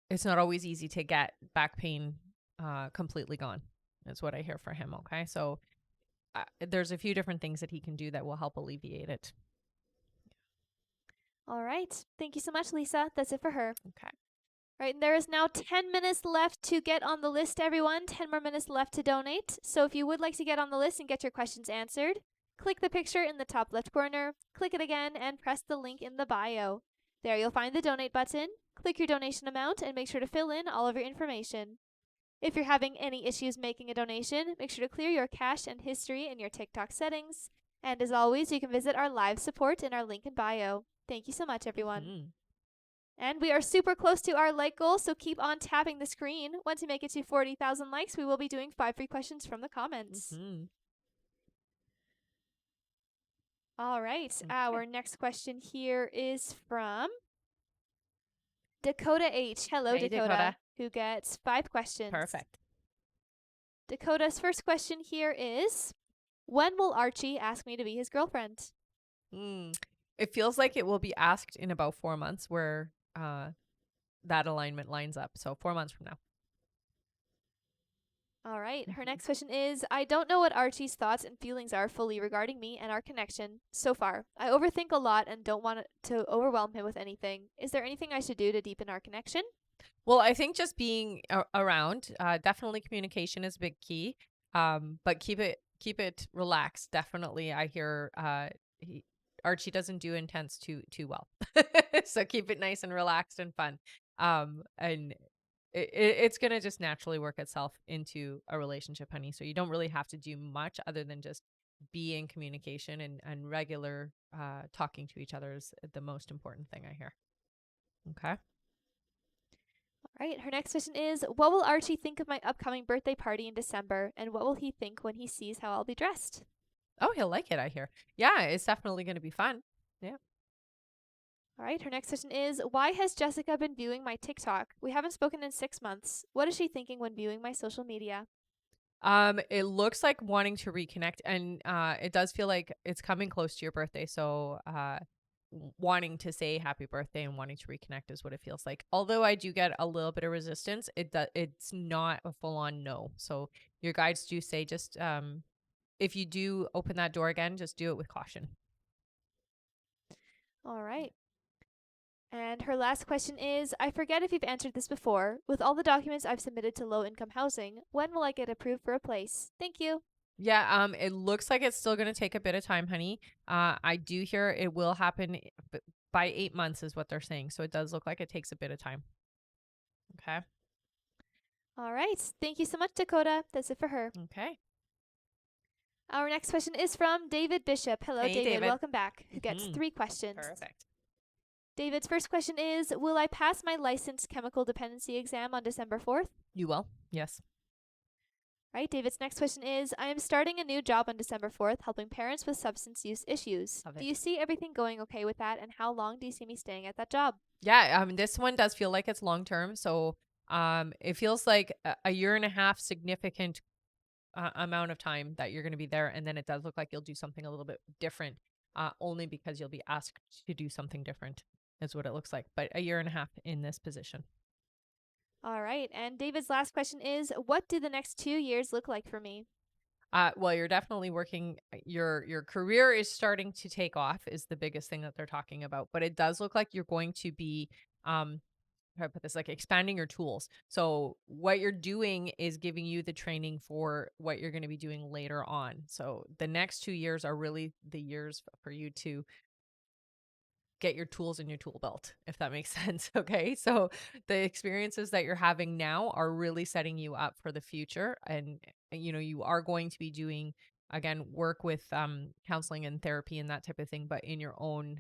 it's not always easy to get back pain completely gone. That's what I hear for him. Okay, so there's a few different things that he can do that will help alleviate it. All right. Thank you so much, Lisa. That's it for her. Okay. Right, and there is now 10 minutes left to get on the list, everyone. 10 more minutes left to donate. So if you would like to get on the list and get your questions answered, click the picture in the top left corner, click it again, and press the link in the bio. There you'll find the donate button. Click your donation amount and make sure to fill in all of your information. If you're having any issues making a donation, make sure to clear your cache and history in your TikTok settings. And as always, you can visit our live support in our link in bio. Thank you so much, everyone. Mm-hmm. And we are super close to our like goal, so keep on tapping the screen. Once we make it to 40,000 likes, we will be doing 5 free questions from the comments. Mm-hmm. All right. Okay. Our next question here is from Dakota H. Hello, Hey, Dakota, who gets 5 questions. Perfect. Dakota's first question here is, when will Archie ask me to be his girlfriend? It feels like it will be asked in about 4 months where that alignment lines up. So 4 months from now. All right. Her next question is, I don't know what Archie's thoughts and feelings are fully regarding me and our connection so far. I overthink a lot and don't want to overwhelm him with anything. Is there anything I should do to deepen our connection? Well, I think just being around, definitely communication is a big key. But keep it relaxed. Definitely, I hear Archie doesn't do intense too well, so keep it nice and relaxed and fun. And it's gonna just naturally work itself into a relationship, honey. So you don't really have to do much other than just be in communication and regular talking to each other is the most important thing I hear. Okay. All right. Her next question is, what will Archie think of my upcoming birthday party in December, and what will he think when he sees how I'll be dressed? Oh, he'll like it, I hear. Yeah, it's definitely going to be fun. Yeah. All right. Her next question is, why has Jessica been viewing my TikTok? We haven't spoken in 6 months. What is she thinking when viewing my social media? It looks like wanting to reconnect, and it does feel like it's coming close to your birthday. So, wanting to say happy birthday and wanting to reconnect is what it feels like. Although I do get a little bit of resistance, it's not a full on no. So your guides do say just if you do open that door again, just do it with caution. All right. And her last question is, I forget if you've answered this before. With all the documents I've submitted to low income housing, when will I get approved for a place? Thank you. Yeah, it looks like it's still going to take a bit of time, honey. I do hear it will happen by 8 months is what they're saying. So it does look like it takes a bit of time. Okay. All right. Thank you so much, Dakota. That's it for her. Okay. Our next question is from David Bishop. Hello, Hey, David. David. Welcome back. Who gets Mhm. 3 questions. Perfect. David's first question is, will I pass my licensed chemical dependency exam on December 4th? You will? Yes. Right. David's next question is, I am starting a new job on December 4th, helping parents with substance use issues. Love it. Do you see everything going okay with that, and how long do you see me staying at that job? Yeah, this one does feel like it's long term. So it feels like a year and a half significant amount of time that you're going to be there, and then it does look like you'll do something a little bit different only because you'll be asked to do something different, is what it looks like. But a year and a half in this position. All right. And David's last question is, what do the next 2 years look like for me? Well, you're definitely working. Your career is starting to take off. Is the biggest thing that they're talking about. But it does look like you're going to be how do I put this, like expanding your tools. So what you're doing is giving you the training for what you're going to be doing later on. So the next 2 years are really the years for you to get your tools in your tool belt, if that makes sense. Okay. So the experiences that you're having now are really setting you up for the future. And, you are going to be doing, again, work with counseling and therapy and that type of thing, but in your own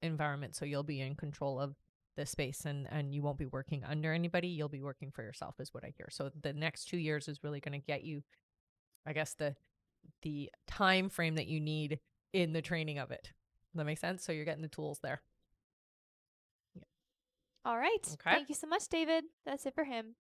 environment. So you'll be in control of the space and you won't be working under anybody. You'll be working for yourself, is what I hear. So the next 2 years is really going to get you, I guess, the time frame that you need in the training of it. That makes sense? So you're getting the tools there. All right. Okay. Thank you so much, David. That's it for him.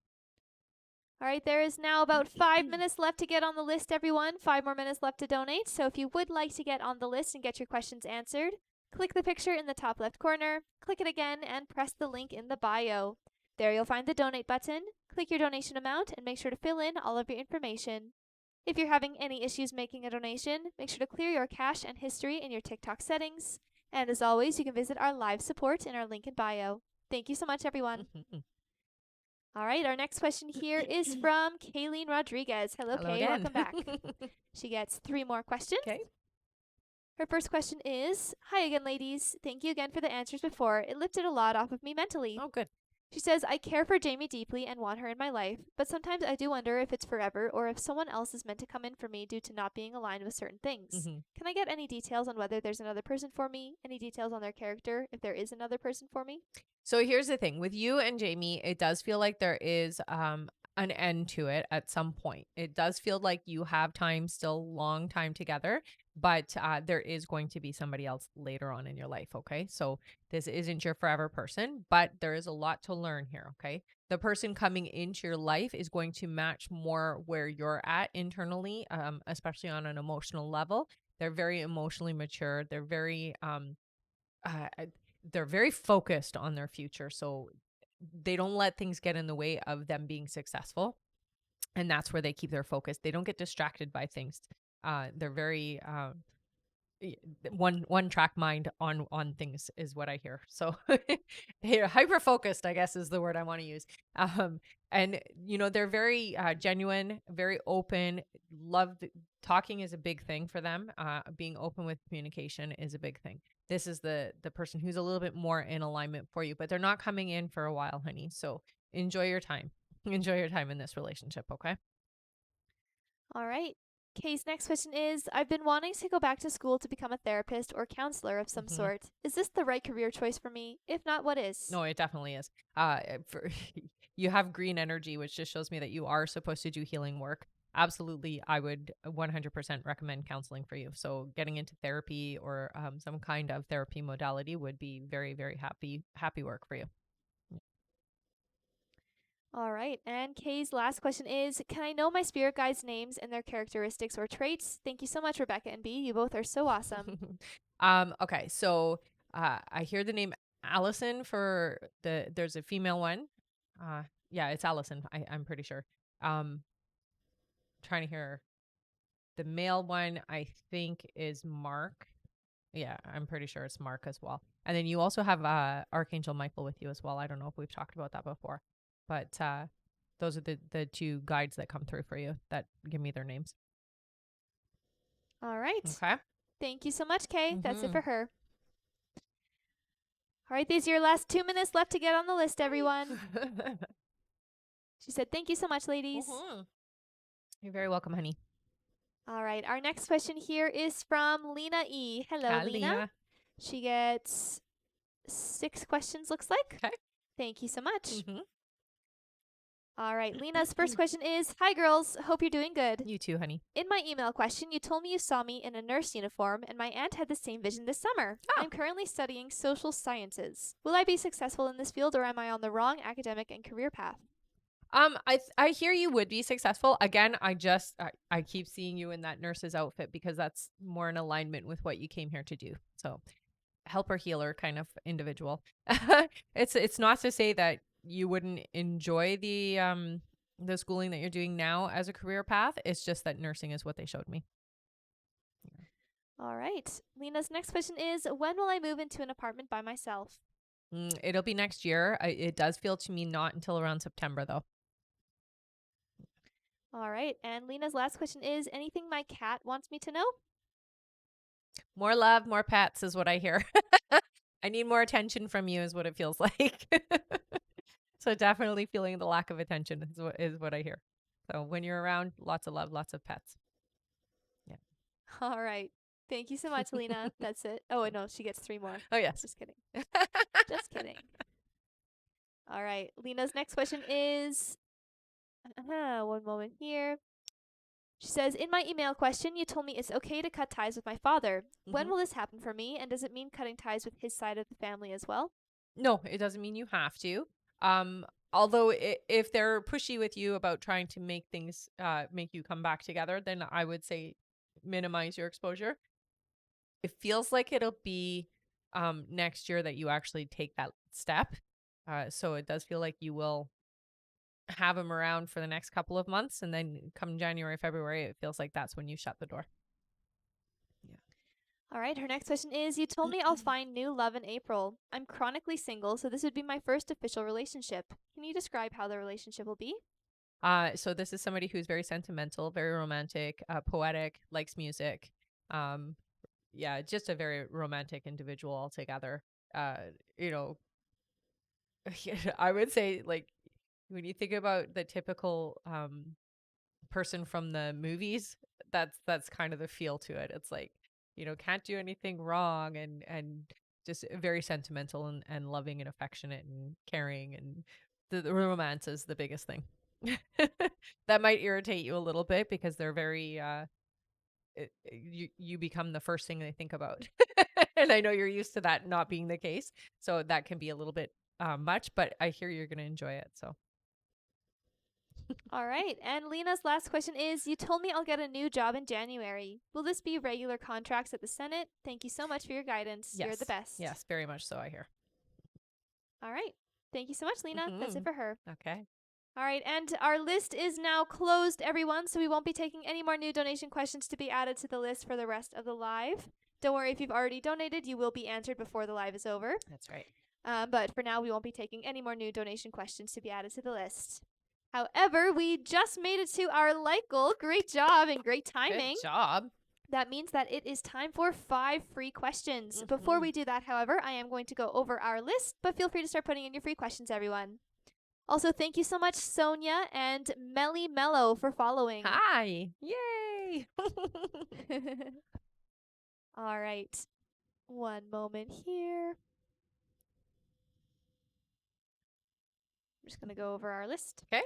All right, there is now about 5 minutes left to get on the list, everyone. 5 more minutes left to donate. So if you would like to get on the list and get your questions answered, click the picture in the top left corner, click it again, and press the link in the bio. There you'll find the donate button. Click your donation amount and make sure to fill in all of your information. If you're having any issues making a donation, make sure to clear your cache and history in your TikTok settings. And as always, you can visit our live support in our link in bio. Thank you so much, everyone. All right, our next question here is from Kayleen Rodriguez. Hello, Kay. again. Welcome back. She gets 3 more questions. Okay. Her first question is, hi again, ladies. Thank you again for the answers before. It lifted a lot off of me mentally. Oh, good. She says, I care for Jamie deeply and want her in my life, but sometimes I do wonder if it's forever or if someone else is meant to come in for me due to not being aligned with certain things. Can I get any details on whether there's another person for me? Any details on their character, if there is another person for me? So here's the thing with you and Jamie, it does feel like there is an end to it at some point. It does feel like you have time, still long time together, but there is going to be somebody else later on in your life. Okay. So this isn't your forever person, but there is a lot to learn here. Okay. The person coming into your life is going to match more where you're at internally, especially on an emotional level. They're very emotionally mature. Uh, they're very focused on their future. So they don't let things get in the way of them being successful. And that's where they keep their focus. They don't get distracted by things. They're very one track mind on things is what I hear. So they're hyper focused, I guess is the word I want to use. And they're very genuine, very open. Talking is a big thing for them. Being open with communication is a big thing. This is the person who's a little bit more in alignment for you, but they're not coming in for a while, honey. So enjoy your time. Enjoy your time in this relationship, okay? All right. Kay's next question is, I've been wanting to go back to school to become a therapist or counselor of some sort. Is this the right career choice for me? If not, what is? No, it definitely is. You have green energy, which just shows me that you are supposed to do healing work. Absolutely, I would 100% recommend counseling for you. So getting into therapy or some kind of therapy modality would be very, very happy work for you. All right. And Kay's last question is, can I know my spirit guides' names and their characteristics or traits? Thank you so much, Rebecca and B. You both are so awesome. Okay, so I hear the name Allison for there's a female one. Yeah, it's Allison. I'm pretty sure. Trying to hear the male one. I think is Mark. Yeah, I'm pretty sure it's Mark as well. And then you also have Archangel Michael with you as well. I don't know if we've talked about that before, but those are the 2 guides that come through for you that give me their names. All right. Okay. Thank you so much, Kay. That's it for her. All right, these are your last 2 minutes left to get on the list, everyone. She said, thank you so much, ladies. You're very welcome, honey. All right, our next question here is from Lena E. Hello, Lena. She gets 6 questions, looks like. Okay. Thank you so much. All right, Lena's first question is, hi, girls. Hope you're doing good. You too, honey. In my email question, you told me you saw me in a nurse uniform, and my aunt had the same vision this summer. Oh. I'm currently studying social sciences. Will I be successful in this field, or am I on the wrong academic and career path? I hear you would be successful. Again, I keep seeing you in that nurse's outfit because that's more in alignment with what you came here to do. So helper healer kind of individual. It's not to say that you wouldn't enjoy the schooling that you're doing now as a career path. It's just that nursing is what they showed me. All right. Lena's next question is, when will I move into an apartment by myself? It'll be next year. It does feel to me not until around September though. All right. And Lena's last question is, anything my cat wants me to know? More love, more pets is what I hear. I need more attention from you is what it feels like. So definitely feeling the lack of attention is what I hear. So when you're around, lots of love, lots of pets. Yeah. All right. Thank you so much, Lena. That's it. Oh, wait, no, she gets 3 more. Oh yes. Just kidding. Just kidding. All right. Lena's next question is, one moment here. She says, in my email question, you told me it's okay to cut ties with my father. When Mhm. will this happen for me? And does it mean cutting ties with his side of the family as well? No, it doesn't mean you have to. Although if they're pushy with you about trying to make things make you come back together, then I would say minimize your exposure. It feels like it'll be next year that you actually take that step. So it does feel like you will have him around for the next couple of months, and then come January, February, it feels like that's when you shut the door. All right. Her next question is, you told me I'll find new love in April. I'm chronically single, so this would be my first official relationship. Can you describe how the relationship will be? So this is somebody who's very sentimental, very romantic, poetic, likes music. Um, yeah, just a very romantic individual altogether. Uh, you know, I would say like when you think about the typical person from the movies, that's kind of the feel to it. It's like, can't do anything wrong and just very sentimental and loving and affectionate and caring and the romance is the biggest thing. That might irritate you a little bit because they're very you become the first thing they think about. And I know you're used to that not being the case. So that can be a little bit much, but I hear you're going to enjoy it. So, All right. And Lena's last question is, you told me I'll get a new job in January. Will this be regular contracts at the Senate? Thank you so much for your guidance. You're the yes. best. Yes, very much so I hear. All right. Thank you so much, Lena. That's it Mhm. for her. Okay. All right, and our list is now closed, everyone, so we won't be taking any more new donation questions to be added to the list for the rest of the live. Don't worry, if you've already donated, you will be answered before the live is over. That's right. But for now, we won't be taking any more new donation questions to be added to the list. However, we just made it to our like goal. Great job and great timing. Good job. That means that it is time for 5 free questions. Before we do that, however, I am going to go over our list, but feel free to start putting in your free questions, everyone. Also, thank you so much, Sonia and Melly Mellow, for following. Hi. Yay. All right. One moment here. I'm just going to go over our list. Okay.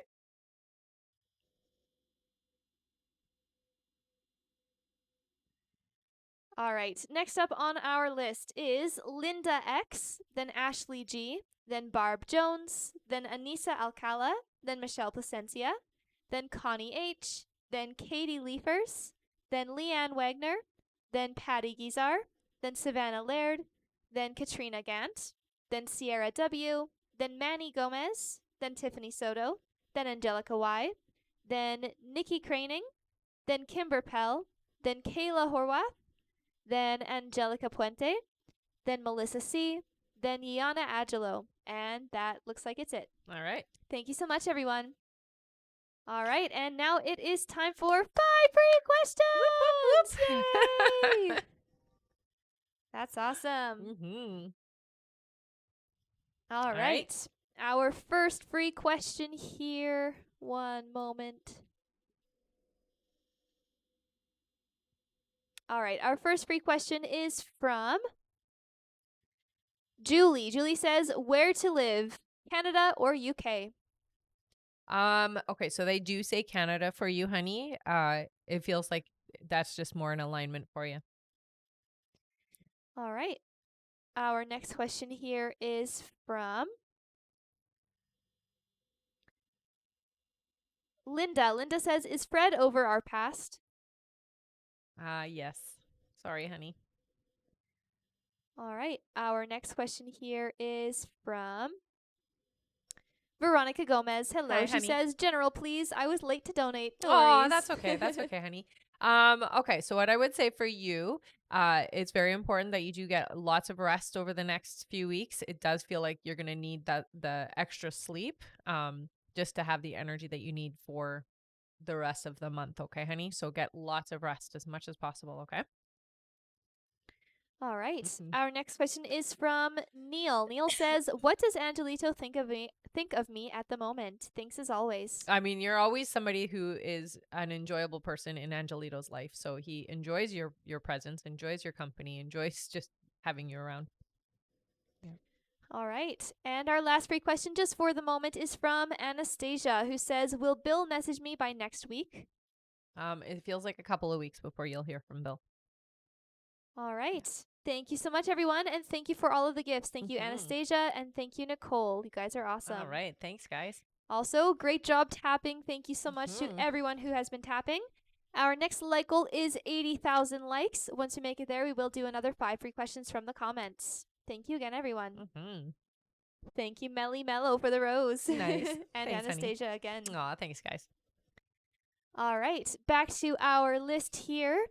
All right. Next up on our list is Linda X, then Ashley G, then Barb Jones, then Anissa Alcala, then Michelle Placencia, then Connie H, then Katie Leafers, then Leanne Wagner, then Patty Gizar, then Savannah Laird, then Katrina Gant, then Sierra W, then Manny Gomez, then Tiffany Soto, then Angelica Y, then Nikki Craning, then Kimber Pell, then Kayla Horwath, then Angelica Puente, then Melissa C., then Yana Agelo. And that looks like it's it. All right. Thank you so much, everyone. All right, and now it is time for 5 free questions! Yay! That's awesome. Mhm. All All right. right. Our first free question here. One moment. All right, our first free question is from Julie. Julie says, where to live, Canada or UK? Okay, so they do say Canada for you, honey. It feels like that's just more in alignment for you. All right. Our next question here is from Linda. Linda says, is Fred over our past? Yes. Sorry, honey. All right. Our next question here is from Veronica Gomez. Hello. Hi, She honey. says, General, please. I was late to donate. No Oh, worries. that's okay. That's okay, honey. Okay, so what I would say for you, it's very important that you do get lots of rest over the next few weeks. It does feel like you're gonna need the extra sleep, just to have the energy that you need for the rest of the month, okay, honey? So get lots of rest as much as possible, okay? All right. Hmm. Our next question is from Neil. Neil says, "What does Angelito think of me? Think of me at the moment? Thanks as always." I mean, you're always somebody who is an enjoyable person in Angelito's life. So he enjoys your presence, enjoys your company, enjoys just having you around. Yeah. All right. And our last free question, just for the moment, is from Anastasia, who says, "Will Bill message me by next week?" It feels like a couple of weeks before you'll hear from Bill. All right. Thank you so much, everyone, and thank you for all of the gifts. Thank you, Hmm. Anastasia, and thank you, Nicole. You guys are All awesome. right. Thanks, guys. Also, great job tapping. Thank you so much to Hmm. everyone who has been tapping. Our next like goal is 80,000 likes. Once we make it there, we will do another 5 free questions from the comments. Thank you again, everyone. Hmm. Thank you, Melly Mello, for the rose. Nice. And Thanks, honey. Anastasia again. Aw, thanks, guys. All right, back to our list here.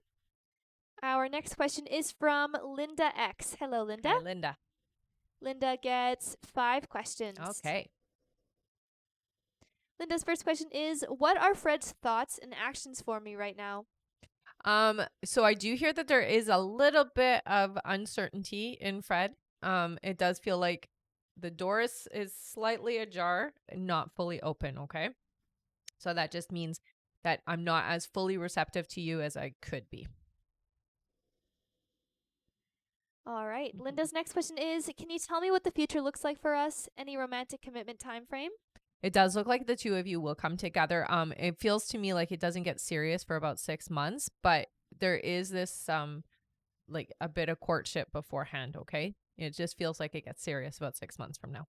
Our next question is from Linda X. Hello, Linda. Hi, Linda. Linda gets 5 questions. Okay. Linda's first question is, what are Fred's thoughts and actions for me right now? So I do hear that there is a little bit of uncertainty in Fred. It does feel like the door is slightly ajar, not fully open, okay? So that just means that I'm not as fully receptive to you as I could be. All right. Mhm. Linda's next question is, can you tell me what the future looks like for us? Any romantic commitment time frame? It does look like the two of you will come together. It feels to me like it doesn't get serious for about 6 months, but there is this like a bit of courtship beforehand, okay? It just feels like it gets serious about 6 months from now.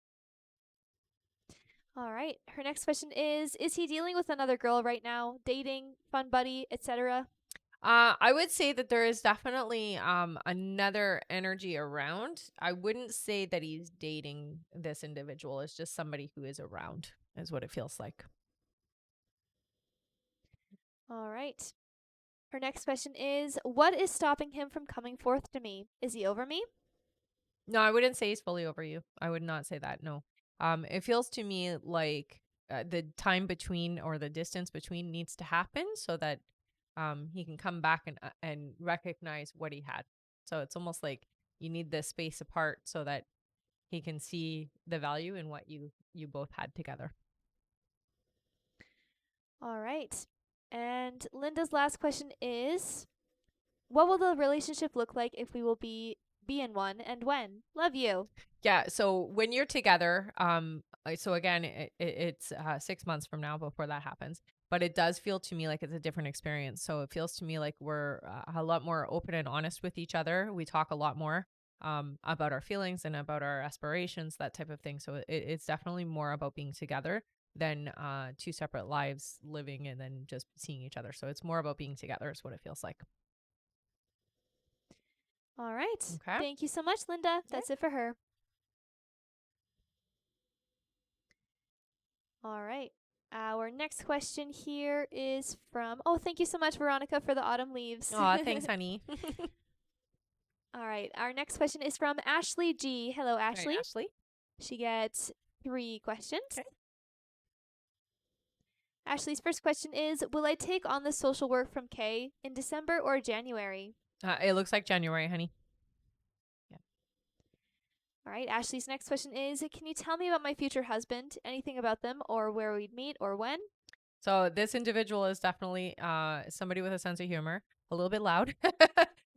All right. Her next question is he dealing with another girl right now? Dating, fun buddy, etc.? I would say that there is definitely another energy around. I wouldn't say that he's dating this individual. It's just somebody who is around, is what it feels like. All right. Her next question is, what is stopping him from coming forth to me? Is he over me? No, I wouldn't say he's fully over you. I would not say that. No. It feels to me like the time between or the distance between needs to happen so that he can come back and recognize what he had. So it's almost like you need this space apart so that he can see the value in what you both had together. All right. And Linda's last question is, what will the relationship look like if we will be in one and when? Love you. Yeah. So when you're together, so again, it's 6 months from now before that happens, but it does feel to me like it's a different experience. So it feels to me like we're a lot more open and honest with each other. We talk a lot more about our feelings and about our aspirations, that type of thing. So it's definitely more about being together than two separate lives living and then just seeing each other. So it's more about being together is what it feels like. All right. Okay. Thank you so much, Linda. Okay. That's it for her. All right. Our next question here is from, oh, thank you so much, Veronica, for the autumn leaves. Aw, thanks, honey. All right. Our next question is from Ashley G. Hello, All right, Ashley. Ashley. She gets 3 questions. Okay. Ashley's first question is, will I take on the social work from Kay in December or January? It looks like January, honey. Yeah. All right. Ashley's next question is, can you tell me about my future husband? Anything about them or where we'd meet or when? So this individual is definitely somebody with a sense of humor, a little bit loud.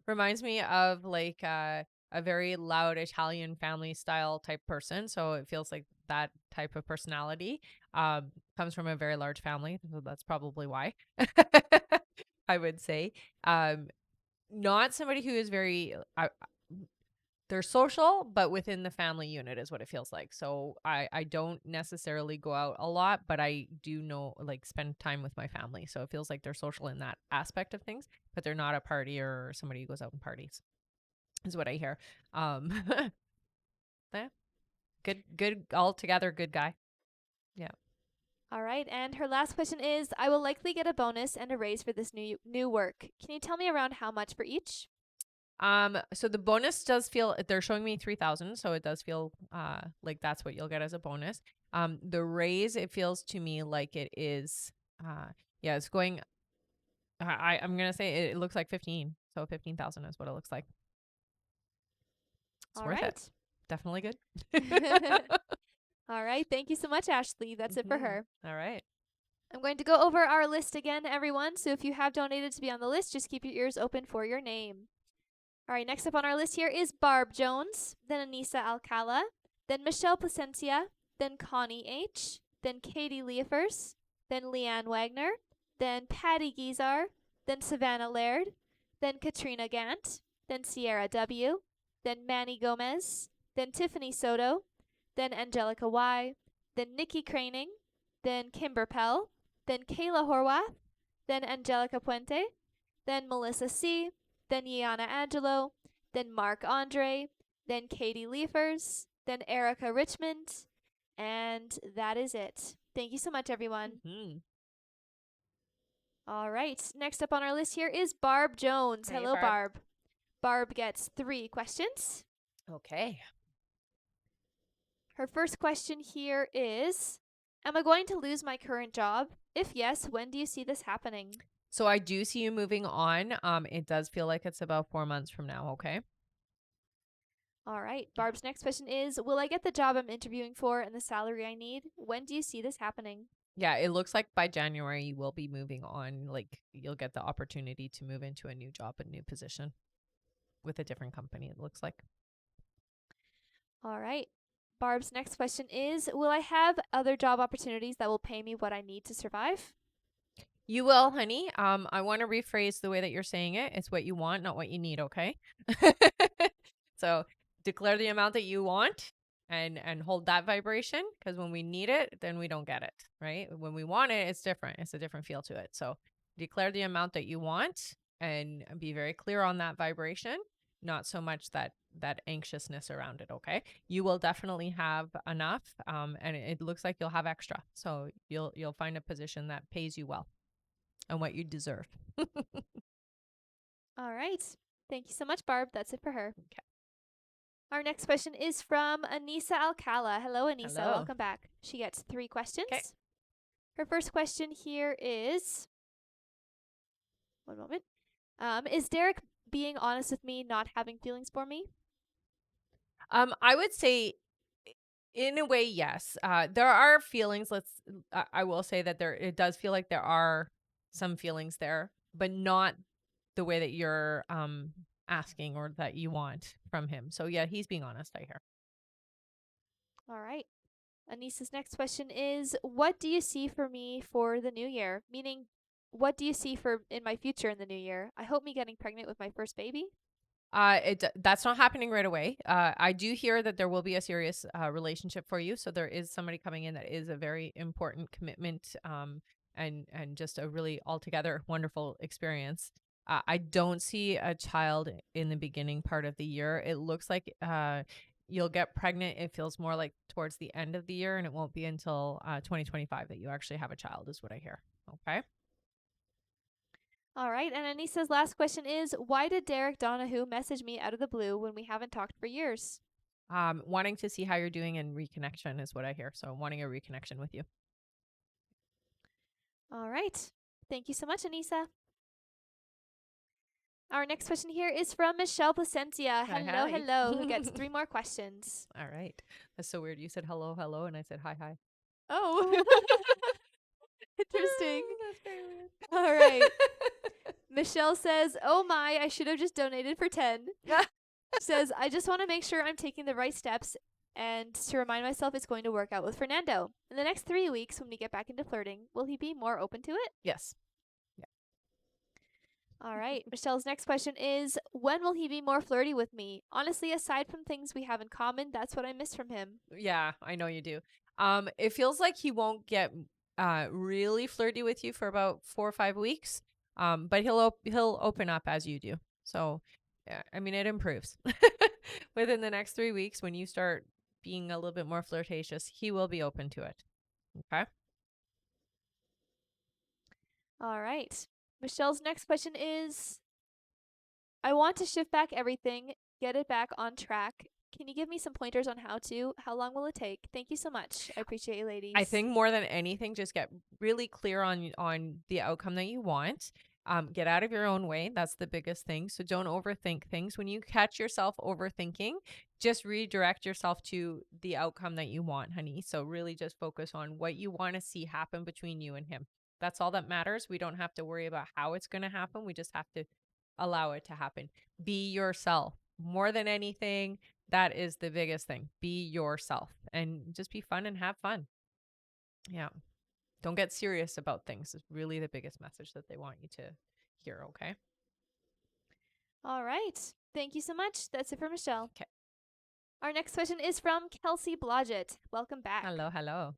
Reminds me of like a very loud Italian family style type person. So it feels like that type of personality comes from a very large family. So that's probably why. I would say. Not somebody who is very they're social, but within the family unit is what it feels like. So I don't necessarily go out a lot, but I do know, like, spend time with my family. So it feels like they're social in that aspect of things, but they're not a partier or somebody who goes out and parties, is what I hear. Yeah, good altogether, good guy. Yeah. All right, and her last question is, I will likely get a bonus and a raise for this new work. Can you tell me around how much for each? So the bonus does feel, they're showing me 3,000, so it does feel like that's what you'll get as a bonus. The raise, it feels to me like it is yeah, it's going, I'm gonna say it looks like 15. So 15,000 is what it looks like. It's All worth it. right. Definitely good. All right, thank you so much, Ashley. That's it for her. All right. I'm going to go over our list again, everyone. So if you have donated to be on the list, just keep your ears open for your name. All right, next up on our list here is Barb Jones, then Anissa Alcala, then Michelle Placencia, then Connie H., then Katie Leafers, then Leanne Wagner, then Patty Gizar, then Savannah Laird, then Katrina Gant, then Sierra W., then Manny Gomez, then Tiffany Soto, then Angelica Y., then Nikki Craning, then Kimber Pell, then Kayla Horwath, then Angelica Puente, then Melissa C., then Yana Angelo, then Mark Andre, then Katie Leafers, then Erica Richmond, and that is it. Thank you so much, everyone. All right, next up on our list here is Barb Jones. Hey, Hello, Barb. Barb. Barb gets 3 questions. Okay. Her first question here is, am I going to lose my current job? If yes, when do you see this happening? So I do see you moving on. It does feel like it's about 4 months from now, okay? All right. Barb's next question is, will I get the job I'm interviewing for and the salary I need? When do you see this happening? Yeah, it looks like by January you will be moving on. Like, you'll get the opportunity to move into a new job, a new position with a different company, it looks like. All right. Barb's next question is, will I have other job opportunities that will pay me what I need to survive? You will, honey. I want to rephrase the way that you're saying it. It's what you want, not what you need, okay? So declare the amount that you want and hold that vibration, because when we need it, then we don't get it, right? When we want it, it's different. It's a different feel to it. So declare the amount that you want and be very clear on that vibration, not so much that anxiousness around it, okay? You will definitely have enough, and it looks like you'll have extra. So you'll find a position that pays you well and what you deserve. All right. Thank you so much, Barb. That's it for her. Okay. Our next question is from Anissa Alcala. Hello, Anissa. Hello. Welcome back. She gets 3 questions. 'Kay. Her first question here is, one moment. Is Derek being honest with me, not having feelings for me? I would say in a way, yes. There are feelings. I will say that it does feel like there are some feelings there, but not the way that you're asking or that you want from him. So yeah, he's being honest, I hear. All right. Anissa's next question is, what do you see for me for the new year? Meaning, what do you see for in my future in the new year? I hope me getting pregnant with my first baby. That's not happening right away. I do hear that there will be a serious relationship for you. So there is somebody coming in that is a very important commitment, and just a really altogether wonderful experience. I don't see a child in the beginning part of the year. It looks like you'll get pregnant. It feels more like towards the end of the year, and it won't be until 2025 that you actually have a child, is what I hear. Okay. All right. And Anissa's last question is, why did Derek Donahue message me out of the blue when we haven't talked for years? Wanting to see how you're doing and reconnection is what I hear. So wanting a reconnection with you. All right. Thank you so much, Anissa. Our next question here is from Michelle Placencia. Hello, Hi. hello, who gets 3 more questions. All right. That's so weird. You said hello, hello, and I said hi, hi. Oh, interesting. That's very weird. All right. Michelle says, oh my, I should have just donated for 10. Says, I just want to make sure I'm taking the right steps and to remind myself it's going to work out with Fernando. In the next 3 weeks, when we get back into flirting, will he be more open to it? Yes. All right. Michelle's next question is, when will he be more flirty with me? Honestly, aside from things we have in common, that's what I miss from him. Yeah, I know you do. It feels like he won't get really flirty with you for about 4 or 5 weeks. But he'll open up as you do. So, yeah, I mean, it improves within the next 3 weeks when you start being a little bit more flirtatious. He will be open to it. Okay. All right. Michelle's next question is, I want to shift back everything, get it back on track. Can you give me some pointers on how to? How long will it take? Thank you so much. I appreciate you, ladies. I think more than anything, just get really clear on the outcome that you want. Get out of your own way. That's the biggest thing. So don't overthink things. When you catch yourself overthinking, just redirect yourself to the outcome that you want, honey. So really just focus on what you want to see happen between you and him. That's all that matters. We don't have to worry about how it's going to happen. We just have to allow it to happen. Be yourself. More than anything, that is the biggest thing. Be yourself and just be fun and have fun. Yeah. Don't get serious about things is really the biggest message that they want you to hear, okay? All right. Thank you so much. That's it for Michelle. Okay. Our next question is from Kelsey Blodgett. Welcome back. Hello.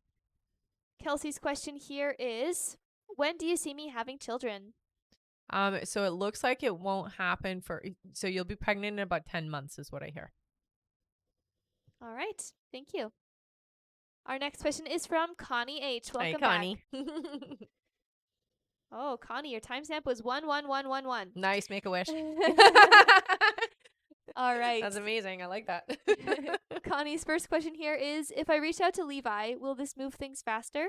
Kelsey's question here is, when do you see me having children? So it looks like it won't happen so you'll be pregnant in about 10 months is what I hear. All right. Thank you. Our next question is from Connie H. Welcome Hi, Connie. back. Oh, Connie, your timestamp was 11111. Nice, make a wish. All right. That's amazing. I like that. Connie's first question here is, if I reach out to Levi, will this move things faster?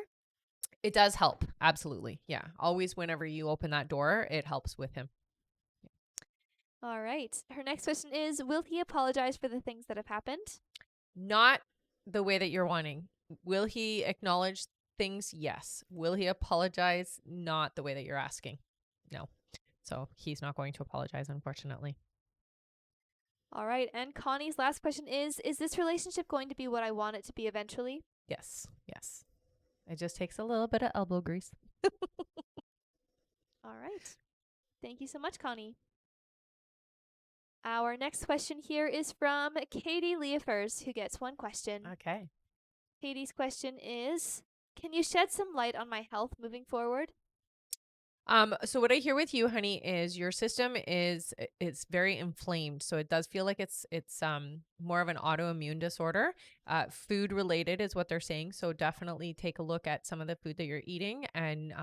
It does help. Absolutely. Yeah. Always whenever you open that door, it helps with him. All right. Her next question is, will he apologize for the things that have happened? Not the way that you're wanting. Will he acknowledge things? Yes. Will he apologize? Not the way that you're asking. No. So he's not going to apologize, unfortunately. All right. And Connie's last question is this relationship going to be what I want it to be eventually? Yes. It just takes a little bit of elbow grease. All right. Thank you so much, Connie. Our next question here is from Katie Leafers, who gets one question. Okay. Katie's question is, can you shed some light on my health moving forward? So what I hear with you, honey, is your system it's very inflamed. So it does feel like it's more of an autoimmune disorder. Food related is what they're saying. So definitely take a look at some of the food that you're eating and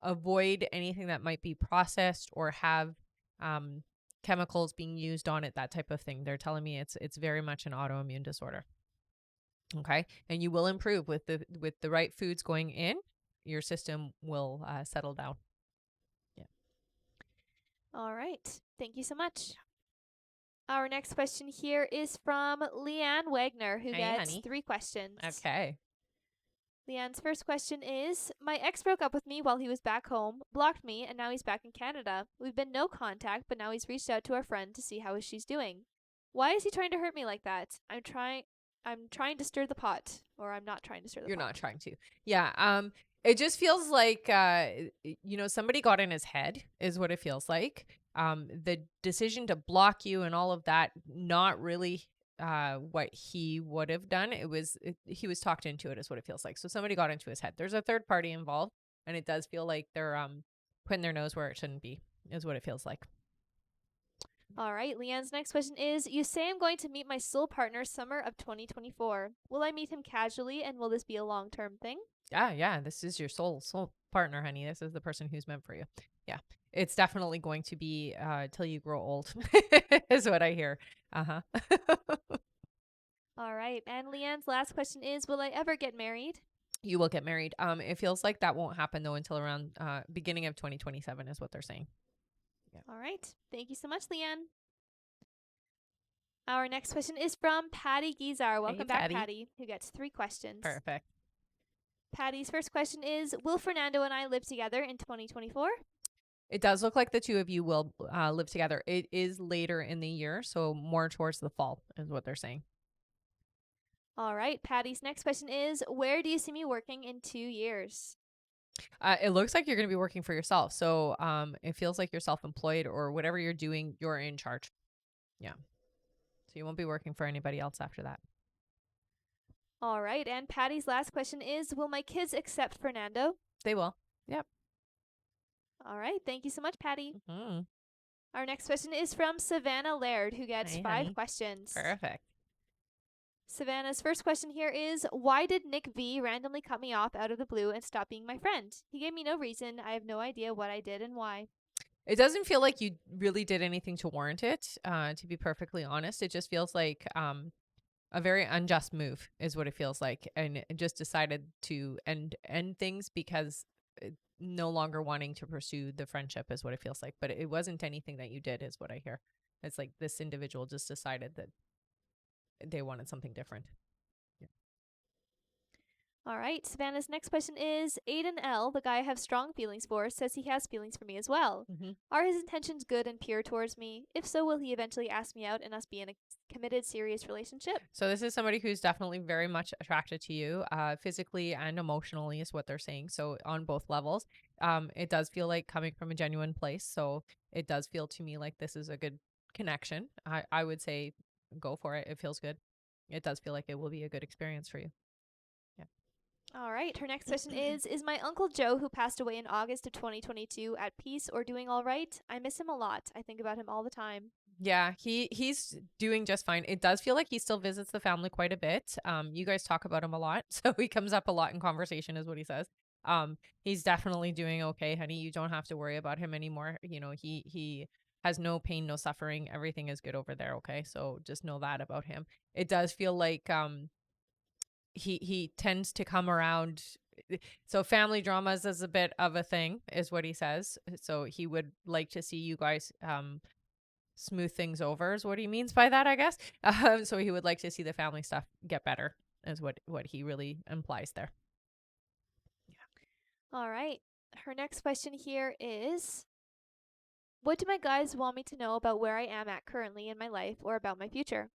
avoid anything that might be processed or have chemicals being used on it, that type of thing. They're telling me it's very much an autoimmune disorder. Okay. And you will improve with the right foods going in, your system will settle down. All right. Thank you so much. Our next question here is from Leanne Wagner, who Hey, gets honey. 3 questions. Okay. Leanne's first question is, my ex broke up with me while he was back home, blocked me, and now he's back in Canada. We've been no contact, but now he's reached out to our friend to see how she's doing. Why is he trying to hurt me like that? I'm trying to stir the pot, or I'm not trying to stir the pot. You're not trying to. Yeah. It just feels like somebody got in his head is what it feels like. The decision to block you and all of that, not really what he would have done. He was talked into it is what it feels like. So somebody got into his head. There's a third party involved, and it does feel like they're putting their nose where it shouldn't be is what it feels like. All right, Leanne's next question is, you say I'm going to meet my soul partner summer of 2024. Will I meet him casually, and will this be a long-term thing? Yeah. This is your soul partner, honey. This is the person who's meant for you. Yeah. It's definitely going to be till you grow old is what I hear. Uh-huh. All right. And Leanne's last question is, will I ever get married? You will get married. It feels like that won't happen though until around beginning of 2027 is what they're saying. Yeah. All right. Thank you so much, Leanne. Our next question is from Patty Gizar. Welcome back, Patty, who gets 3 questions. Perfect. Patty's first question is, will Fernando and I live together in 2024? It does look like the two of you will live together. It is later in the year, so more towards the fall is what they're saying. All right. Patty's next question is, where do you see me working in 2 years? It looks like you're going to be working for yourself. So it feels like you're self-employed or whatever you're doing, you're in charge. Yeah. So you won't be working for anybody else after that. All right. And Patty's last question is, will my kids accept Fernando? They will. Yep. All right. Thank you so much, Patty. Mm-hmm. Our next question is from Savannah Laird, who gets Hey, 5 honey. questions. Perfect. Savannah's first question here is, why did Nick V randomly cut me off out of the blue and stop being my friend? He gave me no reason. I have no idea what I did and why. It doesn't feel like you really did anything to warrant it, to be perfectly honest. It just feels like a very unjust move is what it feels like, and it just decided to end things because no longer wanting to pursue the friendship is what it feels like. But it wasn't anything that you did, is what I hear. It's like this individual just decided that they wanted something different. All right. Savannah's next question is, Aiden L., the guy I have strong feelings for, says he has feelings for me as well. Mm-hmm. Are his intentions good and pure towards me? If so, will he eventually ask me out and us be in a committed, serious relationship? So this is somebody who's definitely very much attracted to you, physically and emotionally, is what they're saying. So on both levels, it does feel like coming from a genuine place. So it does feel to me like this is a good connection. I would say go for it. It feels good. It does feel like it will be a good experience for you. Yeah. All right. Her next question is my Uncle Joe, who passed away in August of 2022, at peace or doing all right? I miss him a lot. I think about him all the time. Yeah, he's doing just fine. It does feel like he still visits the family quite a bit. You guys talk about him a lot, so he comes up a lot in conversation, is what he says. He's definitely doing okay, honey. You don't have to worry about him anymore. You know, he has no pain, no suffering. Everything is good over there, okay? So just know that about him. It does feel like he tends to come around. So family dramas is a bit of a thing, is what he says. So he would like to see you guys smooth things over, is what he means by that, I guess. So he would like to see the family stuff get better, is what he really implies there. All right. Her next question here is, what do my guys want me to know about where I am at currently in my life or about my future?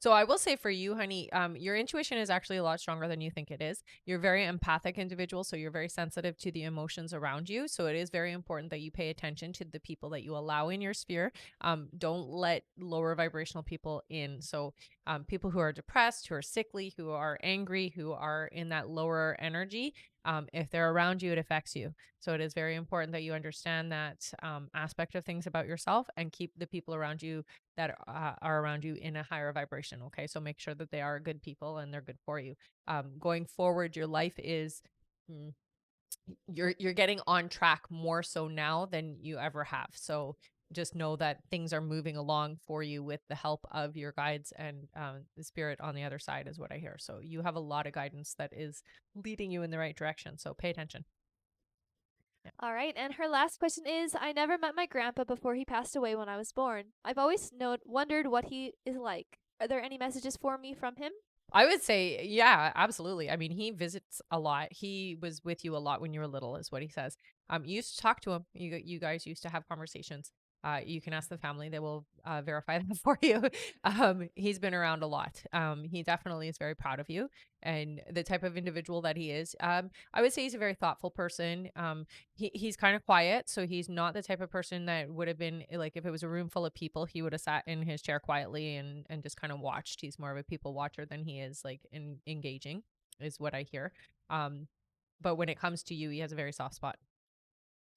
So I will say for you, honey, your intuition is actually a lot stronger than you think it is. You're a very empathic individual, so you're very sensitive to the emotions around you. So it is very important that you pay attention to the people that you allow in your sphere. Don't let lower vibrational people in. So people who are depressed, who are sickly, who are angry, who are in that lower energy, if they're around you, it affects you. So it is very important that you understand that aspect of things about yourself and keep the people around you that are around you in a higher vibration. Okay. So make sure that they are good people and they're good for you. Going forward, your life is, mm, you're getting on track more so now than you ever have. So just know that things are moving along for you with the help of your guides and the spirit on the other side, is what I hear. So you have a lot of guidance that is leading you in the right direction. So pay attention. Yeah. All right. And her last question is, I never met my grandpa before he passed away when I was born. I've always wondered what he is like. Are there any messages for me from him? I would say, yeah, absolutely. I mean, he visits a lot. He was with you a lot when you were little, is what he says. You used to talk to him. You guys used to have conversations. You can ask the family; they will verify that for you. He's been around a lot. He definitely is very proud of you and the type of individual that he is. I would say he's a very thoughtful person. He's kind of quiet, so he's not the type of person that would have been like, if it was a room full of people, he would have sat in his chair quietly and just kind of watched. He's more of a people watcher than he is like engaging, is what I hear. But when it comes to you, he has a very soft spot,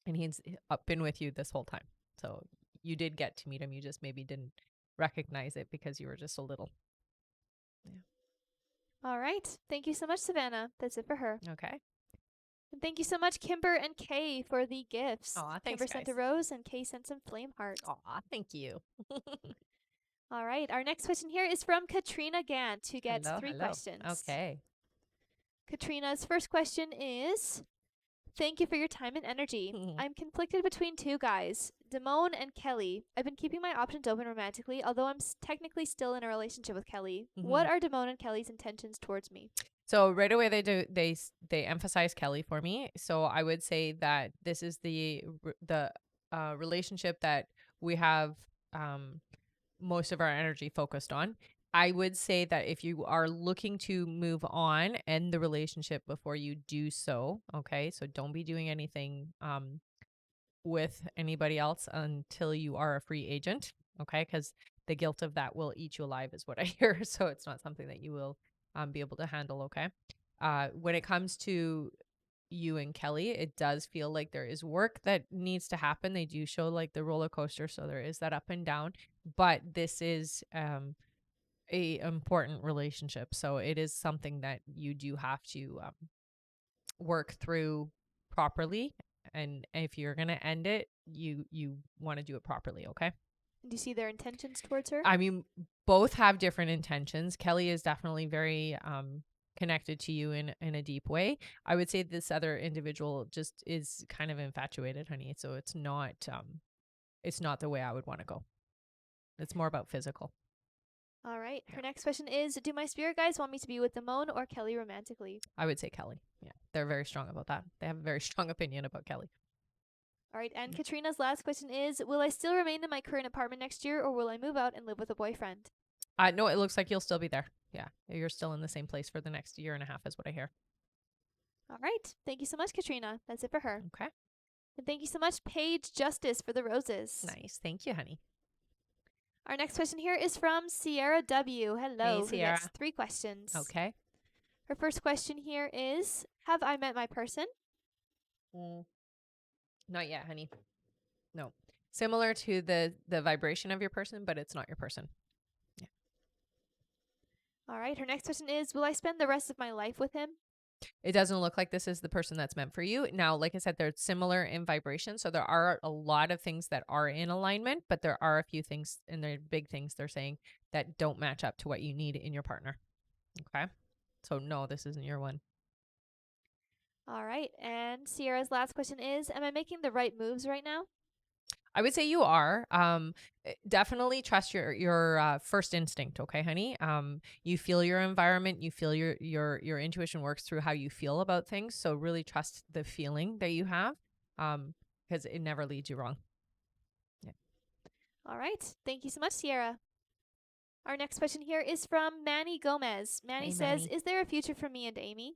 and he's been with you this whole time. So you did get to meet him. You just maybe didn't recognize it because you were just a little. Yeah. All right. Thank you so much, Savannah. That's it for her. Okay. And thank you so much, Kimber and Kay, for the gifts. Aw, thanks, Kimber sent a guys. rose and Kay sent some flame hearts. Aw, thank you. All right. Our next question here is from Katrina Gant, who gets Hello, 3 hello. questions. Okay. Katrina's first question is, thank you for your time and energy. I'm conflicted between 2 guys, Damone and Kelly. I've been keeping my options open romantically, although I'm technically still in a relationship with Kelly. What are Damone and Kelly's intentions towards me? So right away they emphasize Kelly for me. So I would say that this is the relationship that we have most of our energy focused on. I would say that if you are looking to move on, end the relationship before you do so. Okay. So don't be doing anything with anybody else until you are a free agent. Okay. Because the guilt of that will eat you alive, is what I hear. So it's not something that you will be able to handle. Okay. When it comes to you and Kelly, it does feel like there is work that needs to happen. They do show like the roller coaster. So there is that up and down. But this is a important relationship. So it is something that you do have to work through properly. And if you're gonna end it, you want to do it properly, okay? Do you see their intentions towards her? I mean, both have different intentions. Kelly is definitely very connected to you in a deep way. I would say this other individual just is kind of infatuated, honey. So it's not the way I would want to go. It's more about physical. All right. Yeah. Her next question is, do my spirit guides want me to be with Damone or Kelly romantically? I would say Kelly. Yeah. They're very strong about that. They have a very strong opinion about Kelly. All right. And Yeah. Katrina's last question is, will I still remain in my current apartment next year or will I move out and live with a boyfriend? No, it looks like you'll still be there. Yeah. You're still in the same place for the next year and a half, is what I hear. All right. Thank you so much, Katrina. That's it for her. Okay. And thank you so much, Paige Justice, for the roses. Nice. Thank you, honey. Our next question here is from Sierra W. Hello. Hey, Who gets Sierra. 3 questions. Okay. Her first question here is, have I met my person? Not yet, honey. No. Similar to the vibration of your person, but it's not your person. Yeah. All right. Her next question is, will I spend the rest of my life with him? It doesn't look like this is the person that's meant for you. Now, like I said, they're similar in vibration. So there are a lot of things that are in alignment, but there are a few things, and they're big things they're saying, that don't match up to what you need in your partner. Okay. So no, this isn't your one. All right. And Sierra's last question is, am I making the right moves right now? I would say you are. Definitely trust your first instinct, okay, honey. You feel your environment, you feel your intuition works through how you feel about things. So really trust the feeling that you have, because it never leads you wrong. Yeah. All right. Thank you so much, Sierra. Our next question here is from Manny Gomez. Manny Hey, says, Manny. is there a future for me and Amy?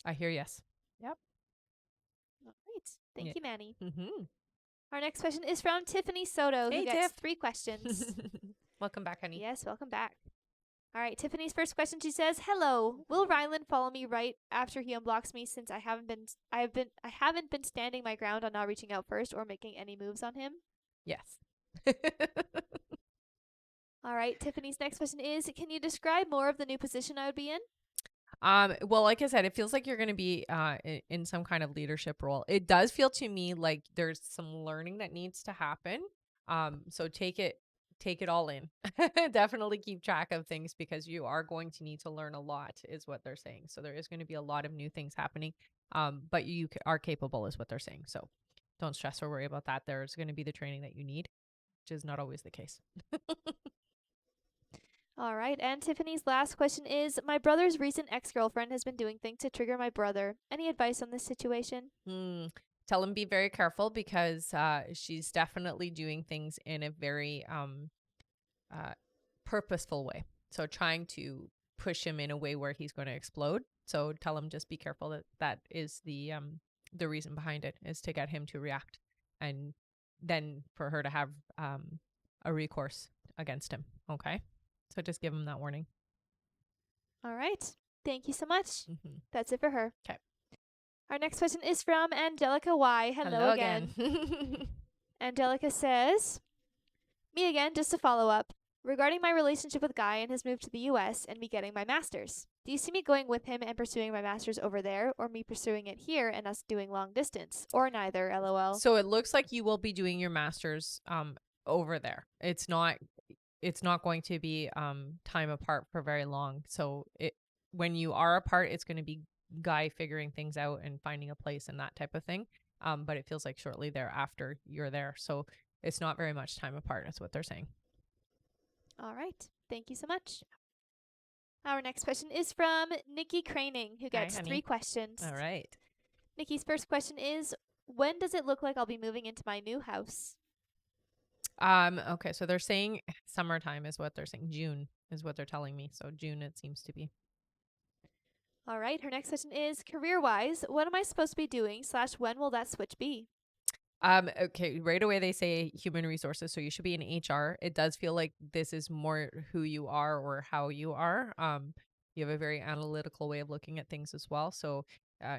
I hear yes. Yep. All right. Thank Yeah. you, Manny. Mm-hmm. Our next question is from Tiffany Soto, who Hey, gets Tiff. 3 questions. Welcome back, honey. Yes, welcome back. All right, Tiffany's first question. She says, "Hello. Will Rylan follow me right after he unblocks me since I haven't been standing my ground on not reaching out first or making any moves on him?" Yes. All right, Tiffany's next question is, "Can you describe more of the new position I would be in?" Well, like I said, it feels like you're going to be in some kind of leadership role. It does feel to me like there's some learning that needs to happen. So take it all in. Definitely keep track of things because you are going to need to learn a lot, is what they're saying. So there is going to be a lot of new things happening. But you are capable, is what they're saying. So don't stress or worry about that. There's going to be the training that you need, which is not always the case. All right, and Tiffany's last question is, "My brother's recent ex-girlfriend has been doing things to trigger my brother. Any advice on this situation?" Tell him be very careful because she's definitely doing things in a very uh, purposeful way. So trying to push him in a way where he's going to explode. So tell him just be careful that that is the reason behind it, is to get him to react, and then for her to have a recourse against him. Okay, so just give him that warning. All right. Thank you so much. Mm-hmm. That's it for her. 'Kay. Our next question is from Angelica Y. Hello again. Angelica says, "Me again, just to follow up. Regarding my relationship with Guy and his move to the US and me getting my master's. Do you see me going with him and pursuing my master's over there, or me pursuing it here and us doing long distance? Or neither, lol." So it looks like you will be doing your masters over there. It's not going to be time apart for very long. So it when you are apart, it's going to be Guy figuring things out and finding a place and that type of thing. But it feels like shortly thereafter you're there. So it's not very much time apart, is what they're saying. All right. Thank you so much. Our next question is from Nikki Craning, who Hi, gets honey. 3 questions. All right. Nikki's first question is, when does it look like I'll be moving into my new house? Okay, so they're saying summertime is what they're saying. June is what they're telling me. So June it seems to be. All right. Her next question is career-wise, what am I supposed to be doing / when will that switch be? Okay, right away they say human resources, so you should be in HR. It does feel like this is more who you are or how you are. You have a very analytical way of looking at things as well, so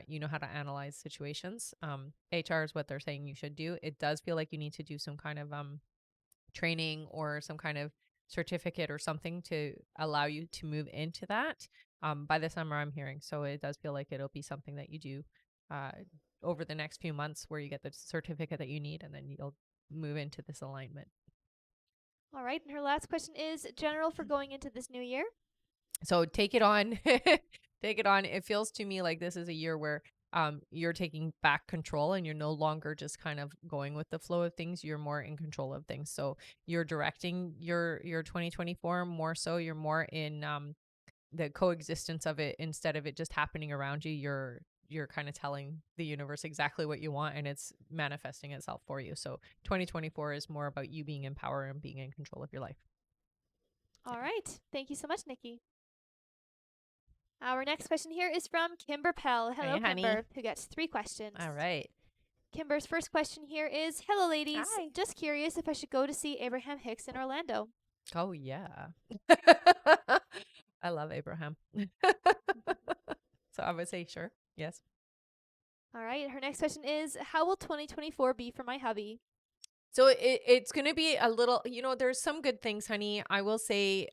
you know how to analyze situations. HR is what they're saying you should do. It does feel like you need to do some kind of training or some kind of certificate or something to allow you to move into that by the summer, I'm hearing. So it does feel like it'll be something that you do uh, over the next few months where you get the certificate that you need and then you'll move into this alignment. All right. And her last question is general for going into this new year. So take it on. Take it on. It feels to me like this is a year where you're taking back control and you're no longer just kind of going with the flow of things. You're more in control of things. So you're directing your 2024 more so. You're more in the coexistence of it instead of it just happening around you. You're kind of telling the universe exactly what you want and it's manifesting itself for you. So 2024 is more about you being in power and being in control of your life. All right. Thank you so much, Nikki. Our next question here is from Kimber Pell. Hello, Hey, honey. Kimber, who gets 3 questions. All right. Kimber's first question here is hello, ladies. Hi. Just curious if I should go to see Abraham Hicks in Orlando. Oh, yeah. I love Abraham. So I would say sure. Yes. All right. Her next question is how will 2024 be for my hubby? So it's going to be a little, there's some good things, honey. I will say,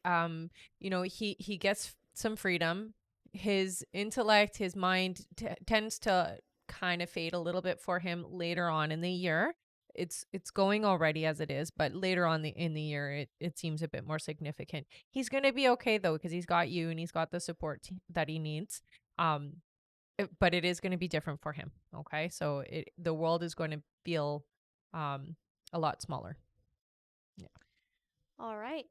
he gets some freedom. His intellect, his mind tends to kind of fade a little bit for him later on in the year. It's going already as it is, but later on in the year, it seems a bit more significant. He's going to be okay though, because he's got you and he's got the support that he needs. Um, but it is going to be different for him. Okay, so the world is going to feel um a lot smaller. Yeah. All right.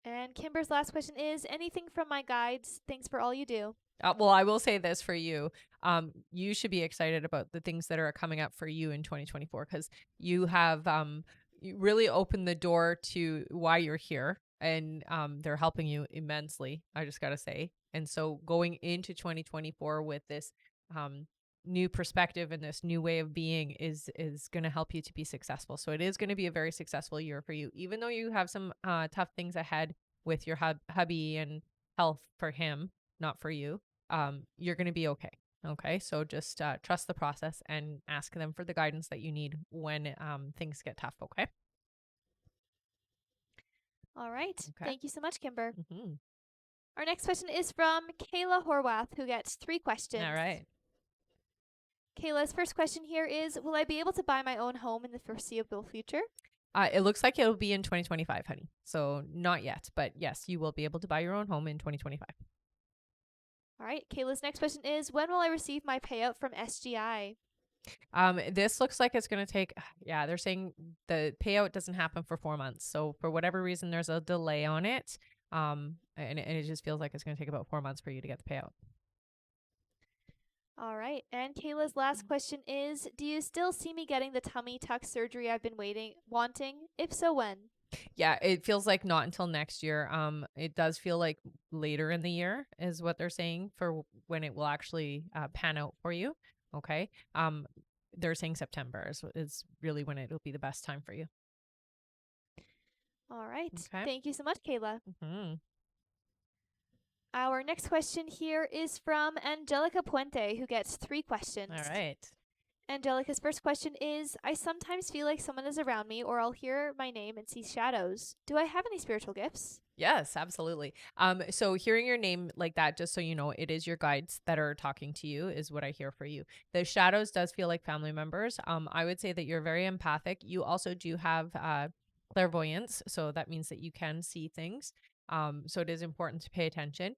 And Kimber's last question is anything from my guides? Thanks for all you do. Well, I will say this for you. You should be excited about the things that are coming up for you in 2024 because you have you really opened the door to why you're here, and they're helping you immensely. I just gotta say, and so going into 2024 with this um, new perspective and this new way of being is going to help you to be successful. So it is going to be a very successful year for you, even though you have some tough things ahead with your hubby and health for him, not for you. You're going to be okay. Okay. So just trust the process and ask them for the guidance that you need when things get tough. Okay. All right. Okay. Thank you so much, Kimber. Mm-hmm. Our next question is from Kayla Horwath, who gets 3 questions. All right. Kayla's first question here is will I be able to buy my own home in the foreseeable future? It looks like it'll be in 2025, honey. So not yet, but yes, you will be able to buy your own home in 2025. All right. Kayla's next question is when will I receive my payout from SGI? This looks like it's going to take, yeah, they're saying the payout doesn't happen for 4 months. So for whatever reason, there's a delay on it. And it just feels like it's going to take about 4 months for you to get the payout. All right. And Kayla's last question is do you still see me getting the tummy tuck surgery I've been wanting? If so, when? Yeah, it feels like not until next year. It does feel like later in the year is what they're saying for when it will actually pan out for you. Okay. They're saying September is really when it'll be the best time for you. All right. Okay. Thank you so much, Kayla. Mm-hmm. Our next question here is from Angelica Puente, who gets 3 questions. All right. Angelica's first question is I sometimes feel like someone is around me, or I'll hear my name and see shadows. Do I have any spiritual gifts? Yes, absolutely. So hearing your name like that, just so you know, it is your guides that are talking to you, is what I hear for you. The shadows does feel like family members. I would say that you're very empathic. You also do have clairvoyance, so that means that you can see things. So it is important to pay attention.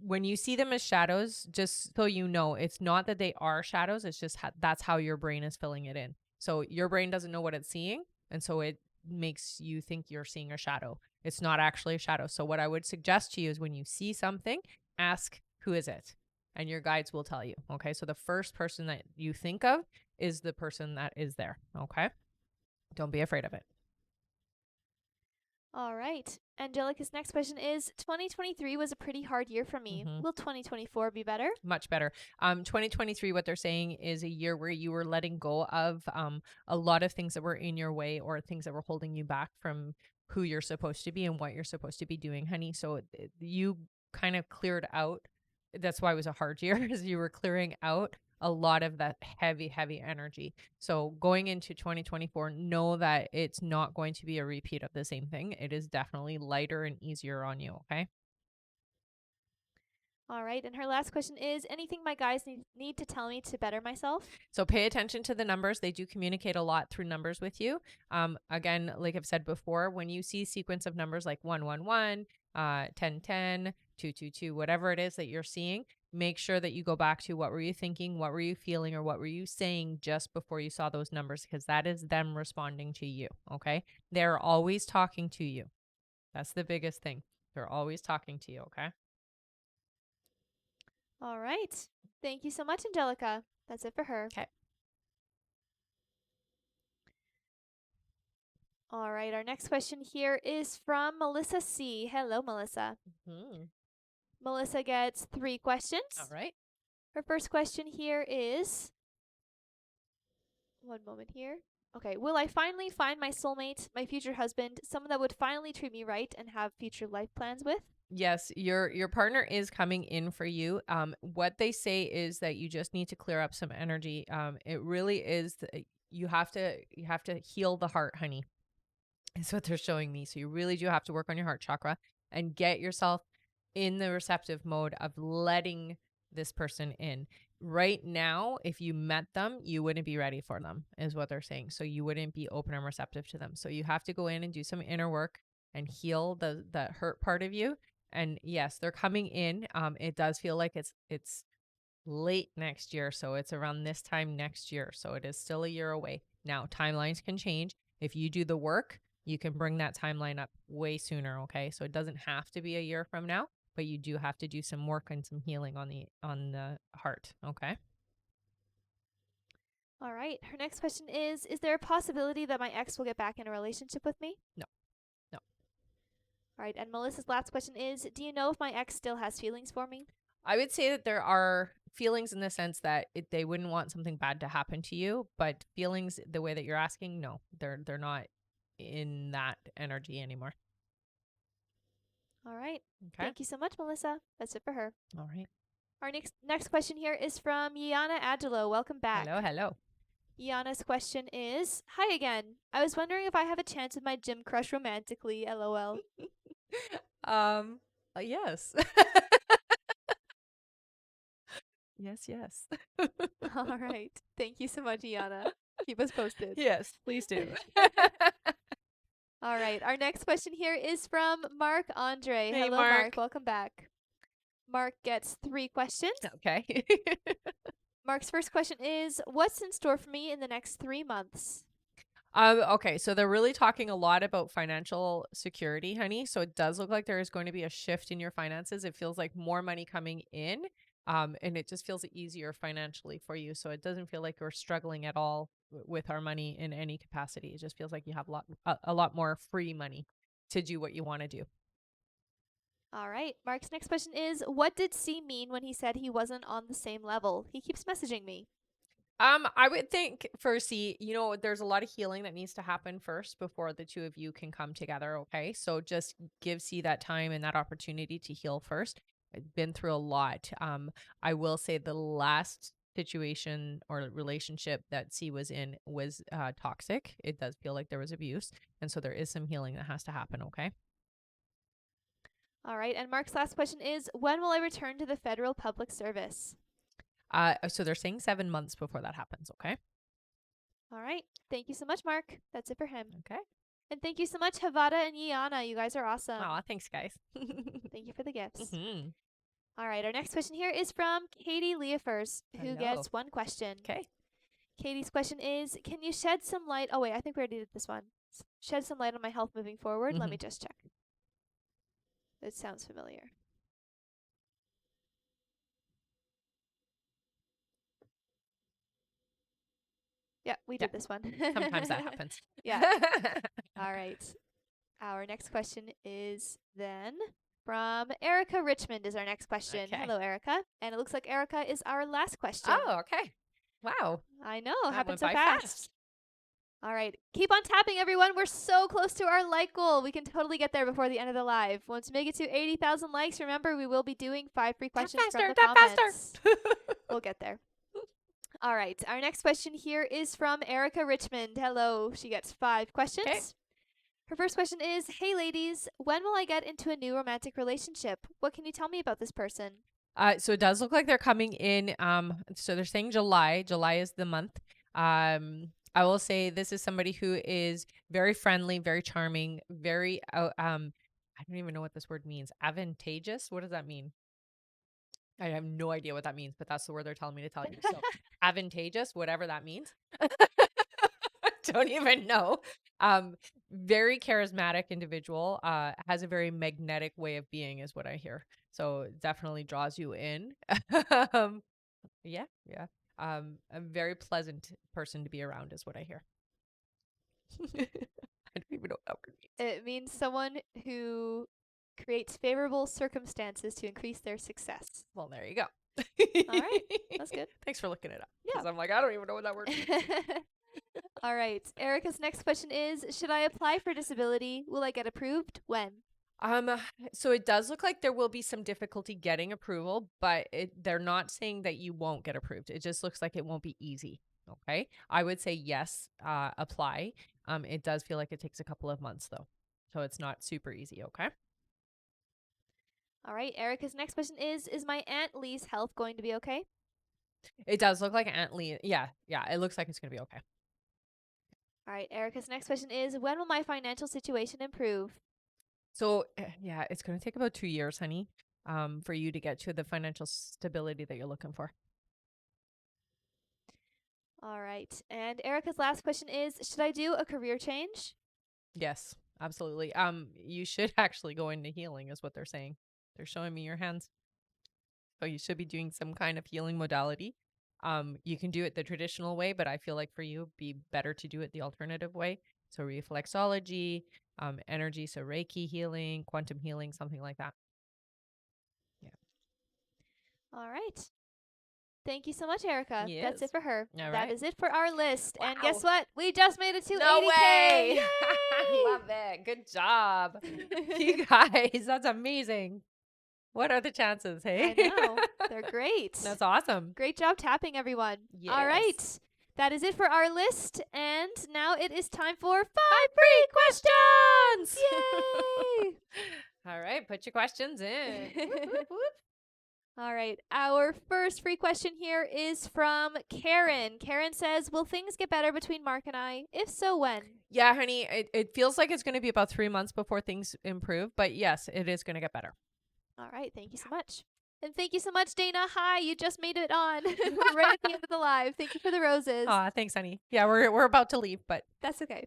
When you see them as shadows, just so you know, it's not that they are shadows. It's just that's how your brain is filling it in. So your brain doesn't know what it's seeing, and so it makes you think you're seeing a shadow. It's not actually a shadow. So what I would suggest to you is when you see something, ask who is it? And your guides will tell you. Okay. So the first person that you think of is the person that is there. Okay. Don't be afraid of it. All right. Angelica's next question is 2023 was a pretty hard year for me. Mm-hmm. Will 2024 be better? Much better. 2023, what they're saying is a year where you were letting go of a lot of things that were in your way or things that were holding you back from who you're supposed to be and what you're supposed to be doing, honey. So you kind of cleared out. That's why it was a hard year, is you were clearing out a lot of that heavy, heavy energy. So going into 2024, know that it's not going to be a repeat of the same thing. It is definitely lighter and easier on you. Okay. All right. And her last question is anything my guys need to tell me to better myself? So pay attention to the numbers. They do communicate a lot through numbers with you. Again, like I've said before, when you see sequence of numbers like 111, 1010, 222, whatever it is that you're seeing, make sure that you go back to what were you thinking, what were you feeling, or what were you saying just before you saw those numbers, because that is them responding to you. Okay. They're always talking to you. That's the biggest thing. They're always talking to you. Okay. All right. Thank you so much, Angelica. That's it for her. Okay. All right. Our next question here is from Melissa C. Hello, Melissa. Mm-hmm. Melissa gets 3 questions. All right. Her first question here is one moment here. Okay. Will I finally find my soulmate, my future husband, someone that would finally treat me right and have future life plans with? Yes, your partner is coming in for you. What they say is that you just need to clear up some energy. It really is you have to heal the heart, honey. Is what they're showing me. So you really do have to work on your heart chakra and get yourself in the receptive mode of letting this person in. Right now, if you met them, you wouldn't be ready for them, is what they're saying. So you wouldn't be open and receptive to them. So you have to go in and do some inner work and heal the hurt part of you. And yes, they're coming in. It does feel like it's late next year. So it's around this time next year. So it is still a year away. Now, timelines can change. If you do the work, you can bring that timeline up way sooner. Okay. So it doesn't have to be a year from now, but you do have to do some work and some healing on the heart. Okay. All right. Her next question is there a possibility that my ex will get back in a relationship with me? No, no. All right. And Melissa's last question is do you know if my ex still has feelings for me? I would say that there are feelings in the sense that they wouldn't want something bad to happen to you, but feelings the way that you're asking, no, they're not in that energy anymore. All right. Okay. Thank you so much, Melissa. That's it for her. All right. Our next question here is from Yana Adjalo. Welcome back. Hello, hello. Yana's question is hi again. I was wondering if I have a chance with my gym crush romantically. LOL. Yes. Yes, yes. All right. Thank you so much, Yana. Keep us posted. Yes, please do. All right. Our next question here is from Mark Andre. Hey, Hello, Mark. Welcome back. Mark gets 3 questions. Okay. Mark's first question is what's in store for me in the next 3 months? Okay, so they're really talking a lot about financial security, honey. So it does look like there is going to be a shift in your finances. It feels like more money coming in. And it just feels easier financially for you. So it doesn't feel like you're struggling at all with our money in any capacity. It just feels like you have a lot more free money to do what you want to do. All right. Mark's next question is what did C mean when he said he wasn't on the same level? He keeps messaging me. I would think for C, there's a lot of healing that needs to happen first before the two of you can come together. Okay. So just give C that time and that opportunity to heal first. I've been through a lot. I will say the last situation or relationship that C was in was toxic. It does feel like there was abuse. And so there is some healing that has to happen. Okay. All right. And Mark's last question is when will I return to the federal public service? So they're saying 7 months before that happens. Okay. All right. Thank you so much, Mark. That's it for him. Okay. And thank you so much, Havada and Yana. You guys are awesome. Aw, thanks, guys. Thank you for the gifts. Mm-hmm. All right. Our next question here is from Katie Leafers, who Hello. gets 1 question. Okay. Katie's question is can you shed some light? Oh, wait. I think we already did this one. Shed some light on my health moving forward. Let me just check. It sounds familiar. Yeah, we did this one. Sometimes that happens. Yeah. All right. Our next question is then from Erica Richmond is our next question. Okay. Hello, Erica. And it looks like Erica is our last question. Oh, okay. Wow. I know. That Happened went so by fast. All right. Keep on tapping, everyone. We're so close to our like goal. We can totally get there before the end of the live. Once we make it to 80,000 likes, remember, we will be doing 5 free questions from the comments. We'll get there. All right. Our next question here is from Erica Richmond. Hello. She gets 5 questions. Okay. Her first question is, hey, ladies, when will I get into a new romantic relationship? What can you tell me about this person? So it does look like they're coming in. So they're saying July. July is the month. I will say this is somebody who is very friendly, very charming, very I don't even know what this word means. Advantageous. What does that mean? I have no idea what that means, but that's the word they're telling me to tell you. So advantageous, whatever that means. I don't even know. Very charismatic individual. Has a very magnetic way of being, is what I hear. So it definitely draws you in. Yeah. A very pleasant person to be around is what I hear. I don't even know what that word means. It means someone who creates favorable circumstances to increase their success. Well, there you go. All right. That's good. Thanks for looking it up. Yeah. Because I'm like, I don't even know what that word means. All right. Erica's next question is, should I apply for disability? Will I get approved? When? So it does look like there will be some difficulty getting approval, but they're not saying that you won't get approved. It just looks like it won't be easy. Okay. I would say yes, apply. It does feel like it takes a couple of months though. So it's not super easy. Okay. All right. Erica's next question is my Aunt Lee's health going to be okay? It does look like Aunt Lee. Yeah. It looks like it's going to be okay. All right. Erica's next question is, when will my financial situation improve? So yeah, it's going to take about 2 years, honey, for you to get to the financial stability that you're looking for. All right. And Erica's last question is, should I do a career change? Yes, absolutely. You should actually go into healing is what they're saying. They're showing me your hands. So you should be doing some kind of healing modality. You can do it the traditional way, but I feel like for you, it'd be better to do it the alternative way. So reflexology, energy, so Reiki healing, quantum healing, something like that. Yeah. All right. Thank you so much, Erica. That's Yes. it for her. All That right. is it for our list. And Wow. guess what? We just made it to No 80K. way. Yay! I love it. Good job. You guys, that's amazing. What are the chances, hey? I know. They're great. That's awesome. Great job tapping, everyone. Yes. All right. That is it for our list. And now it is time for 5 free questions. Yay! All right. Put your questions in. Whoop, whoop, whoop. All right. Our first free question here is from Karen. Karen says, will things get better between Mark and I? If so, when? Yeah, honey, it feels like it's going to be about 3 months before things improve. But yes, it is going to get better. All right. Thank you so much. And thank you so much, Dana. Hi, you just made it on right at the end of the live. Thank you for the roses. Aw, thanks, honey. Yeah, we're about to leave, but That's okay.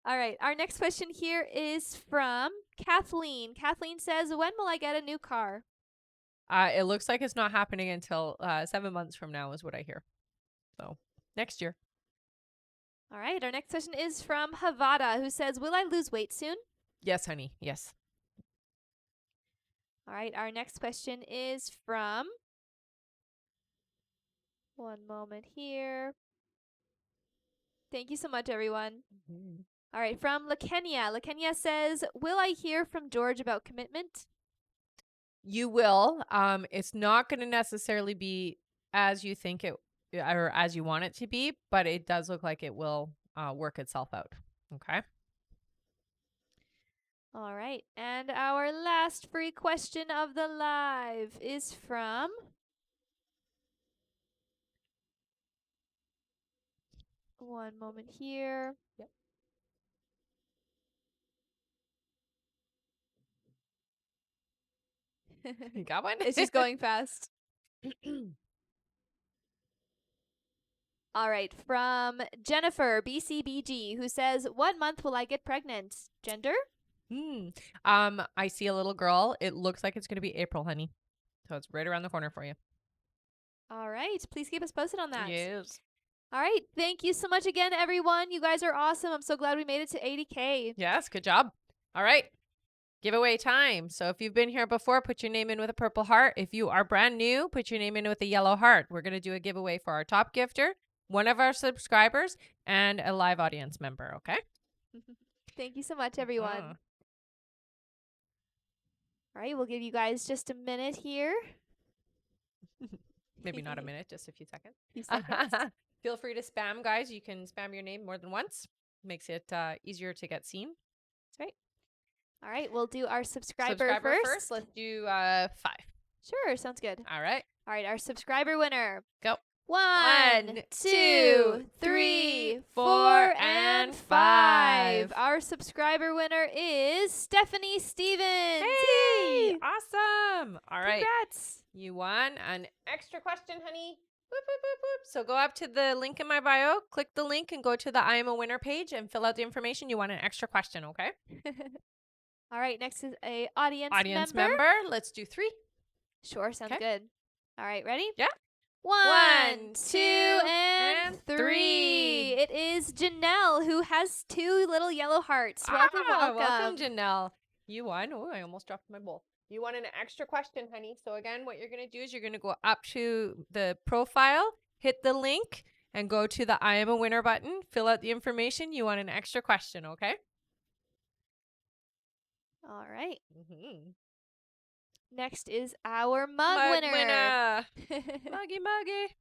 All right. Our next question here is from Kathleen. Kathleen says, when will I get a new car? it looks like it's not happening until 7 months from now is what I hear. So next year. All right. Our next question is from Havada, who says, will I lose weight soon? Yes, honey. Yes. All right. Our next question is from, one moment here. Thank you so much, everyone. Mm-hmm. All right. From Lakenya. Lakenya says, will I hear from George about commitment? You will. It's not going to necessarily be as you think it or as you want it to be, but it does look like it will work itself out. Okay. All right. And our last free question of the live is from one moment here. Yep. You got one? It's just going fast. All right. From Jennifer, BCBG, who says, what month will I get pregnant? Gender? I see a little girl. It looks like it's going to be April, honey. So it's right around the corner for you. All right. Please keep us posted on that. Yes. All right. Thank you so much again, everyone. You guys are awesome. I'm so glad we made it to 80K. Yes, good job. All right. Giveaway time. So if you've been here before, put your name in with a purple heart. If you are brand new, put your name in with a yellow heart. We're going to do a giveaway for our top gifter, one of our subscribers, and a live audience member, okay? Thank you so much, everyone. All right. We'll give you guys just a minute here. Maybe not a minute, just a few seconds. Few seconds. Feel free to spam, guys. You can spam your name more than once. Makes it easier to get seen. That's right. All right. We'll do our subscriber first. Let's do 5. Sure. Sounds good. All right. All right. Our subscriber winner. Go. 1, 2, 3, 4, and 5. Our subscriber winner is Stephanie Stevens. Hey, Yay! awesome. All right. Congrats. You won an extra question, honey. Boop, boop, boop, boop. So go up to the link in my bio, click the link, and go to the I am a winner page and fill out the information. You want an extra question, okay? All right. Next is a audience member. Let's do 3. Sure. Sounds good. All right. Ready? Yeah. 1, 2, and 3. It is Janelle, who has 2 little yellow hearts. Welcome. Welcome, Janelle. You won. Oh, I almost dropped my bowl. You want an extra question, honey. So again, what you're going to do is you're going to go up to the profile, hit the link, and go to the I am a winner button. Fill out the information. You want an extra question, okay? All right. Mm-hmm. Next is our mug winner. Muggy.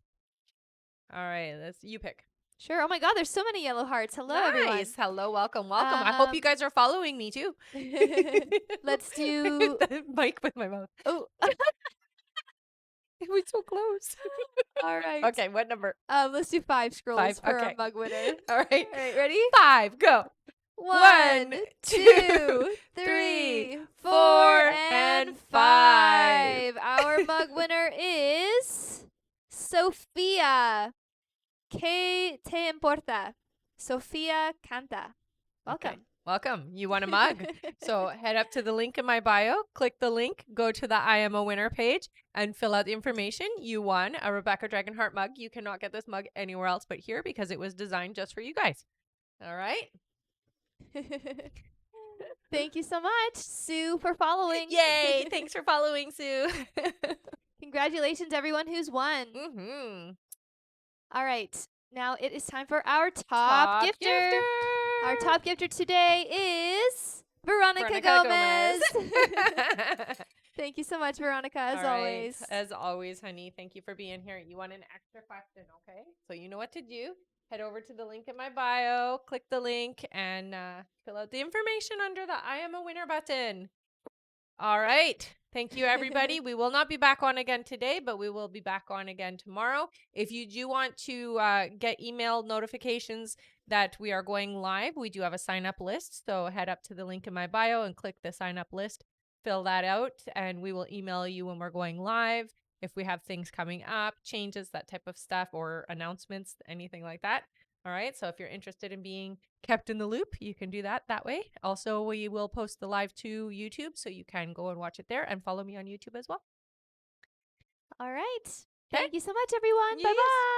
All right, you pick. Sure. Oh my God, there's so many yellow hearts. Hello, everyone. Hello, welcome. I hope you guys are following me too. Let's do the mic with my mouth. Oh, it was so close. All right. Okay, what number? Let's do 5 scrolls for our mug winner. All right. All right, ready? 5, go. 1, 2, 3, 4, and 5. Our mug winner is Sofia. ¿Qué te importa? Sofia Canta. Welcome. Okay. Welcome. You want a mug? So head up to the link in my bio, click the link, go to the I am a winner page, and fill out the information. You won a Rebecca Dragonheart mug. You cannot get this mug anywhere else but here because it was designed just for you guys. All right. Thank you so much, Sue, for following. Yay! Thanks for following, Sue. Congratulations, everyone who's won. Mm-hmm. All right. Now it is time for our top gifter. Our top gifter today is Veronica Gomez. Thank you so much, Veronica, as always. As always, honey. Thank you for being here. You want an extra question, okay? So you know what to do. Head over to the link in my bio, click the link, and fill out the information under the I am a winner button. All right. Thank you, everybody. We will not be back on again today, but we will be back on again tomorrow. If you do want to get email notifications that we are going live, we do have a sign-up list. So head up to the link in my bio and click the sign-up list. Fill that out, and we will email you when we're going live. If we have things coming up, changes, that type of stuff, or announcements, anything like that. All right. So if you're interested in being kept in the loop, you can do that way. Also, we will post the live to YouTube, so you can go and watch it there and follow me on YouTube as well. All right. Thank you so much, everyone. Bye-bye.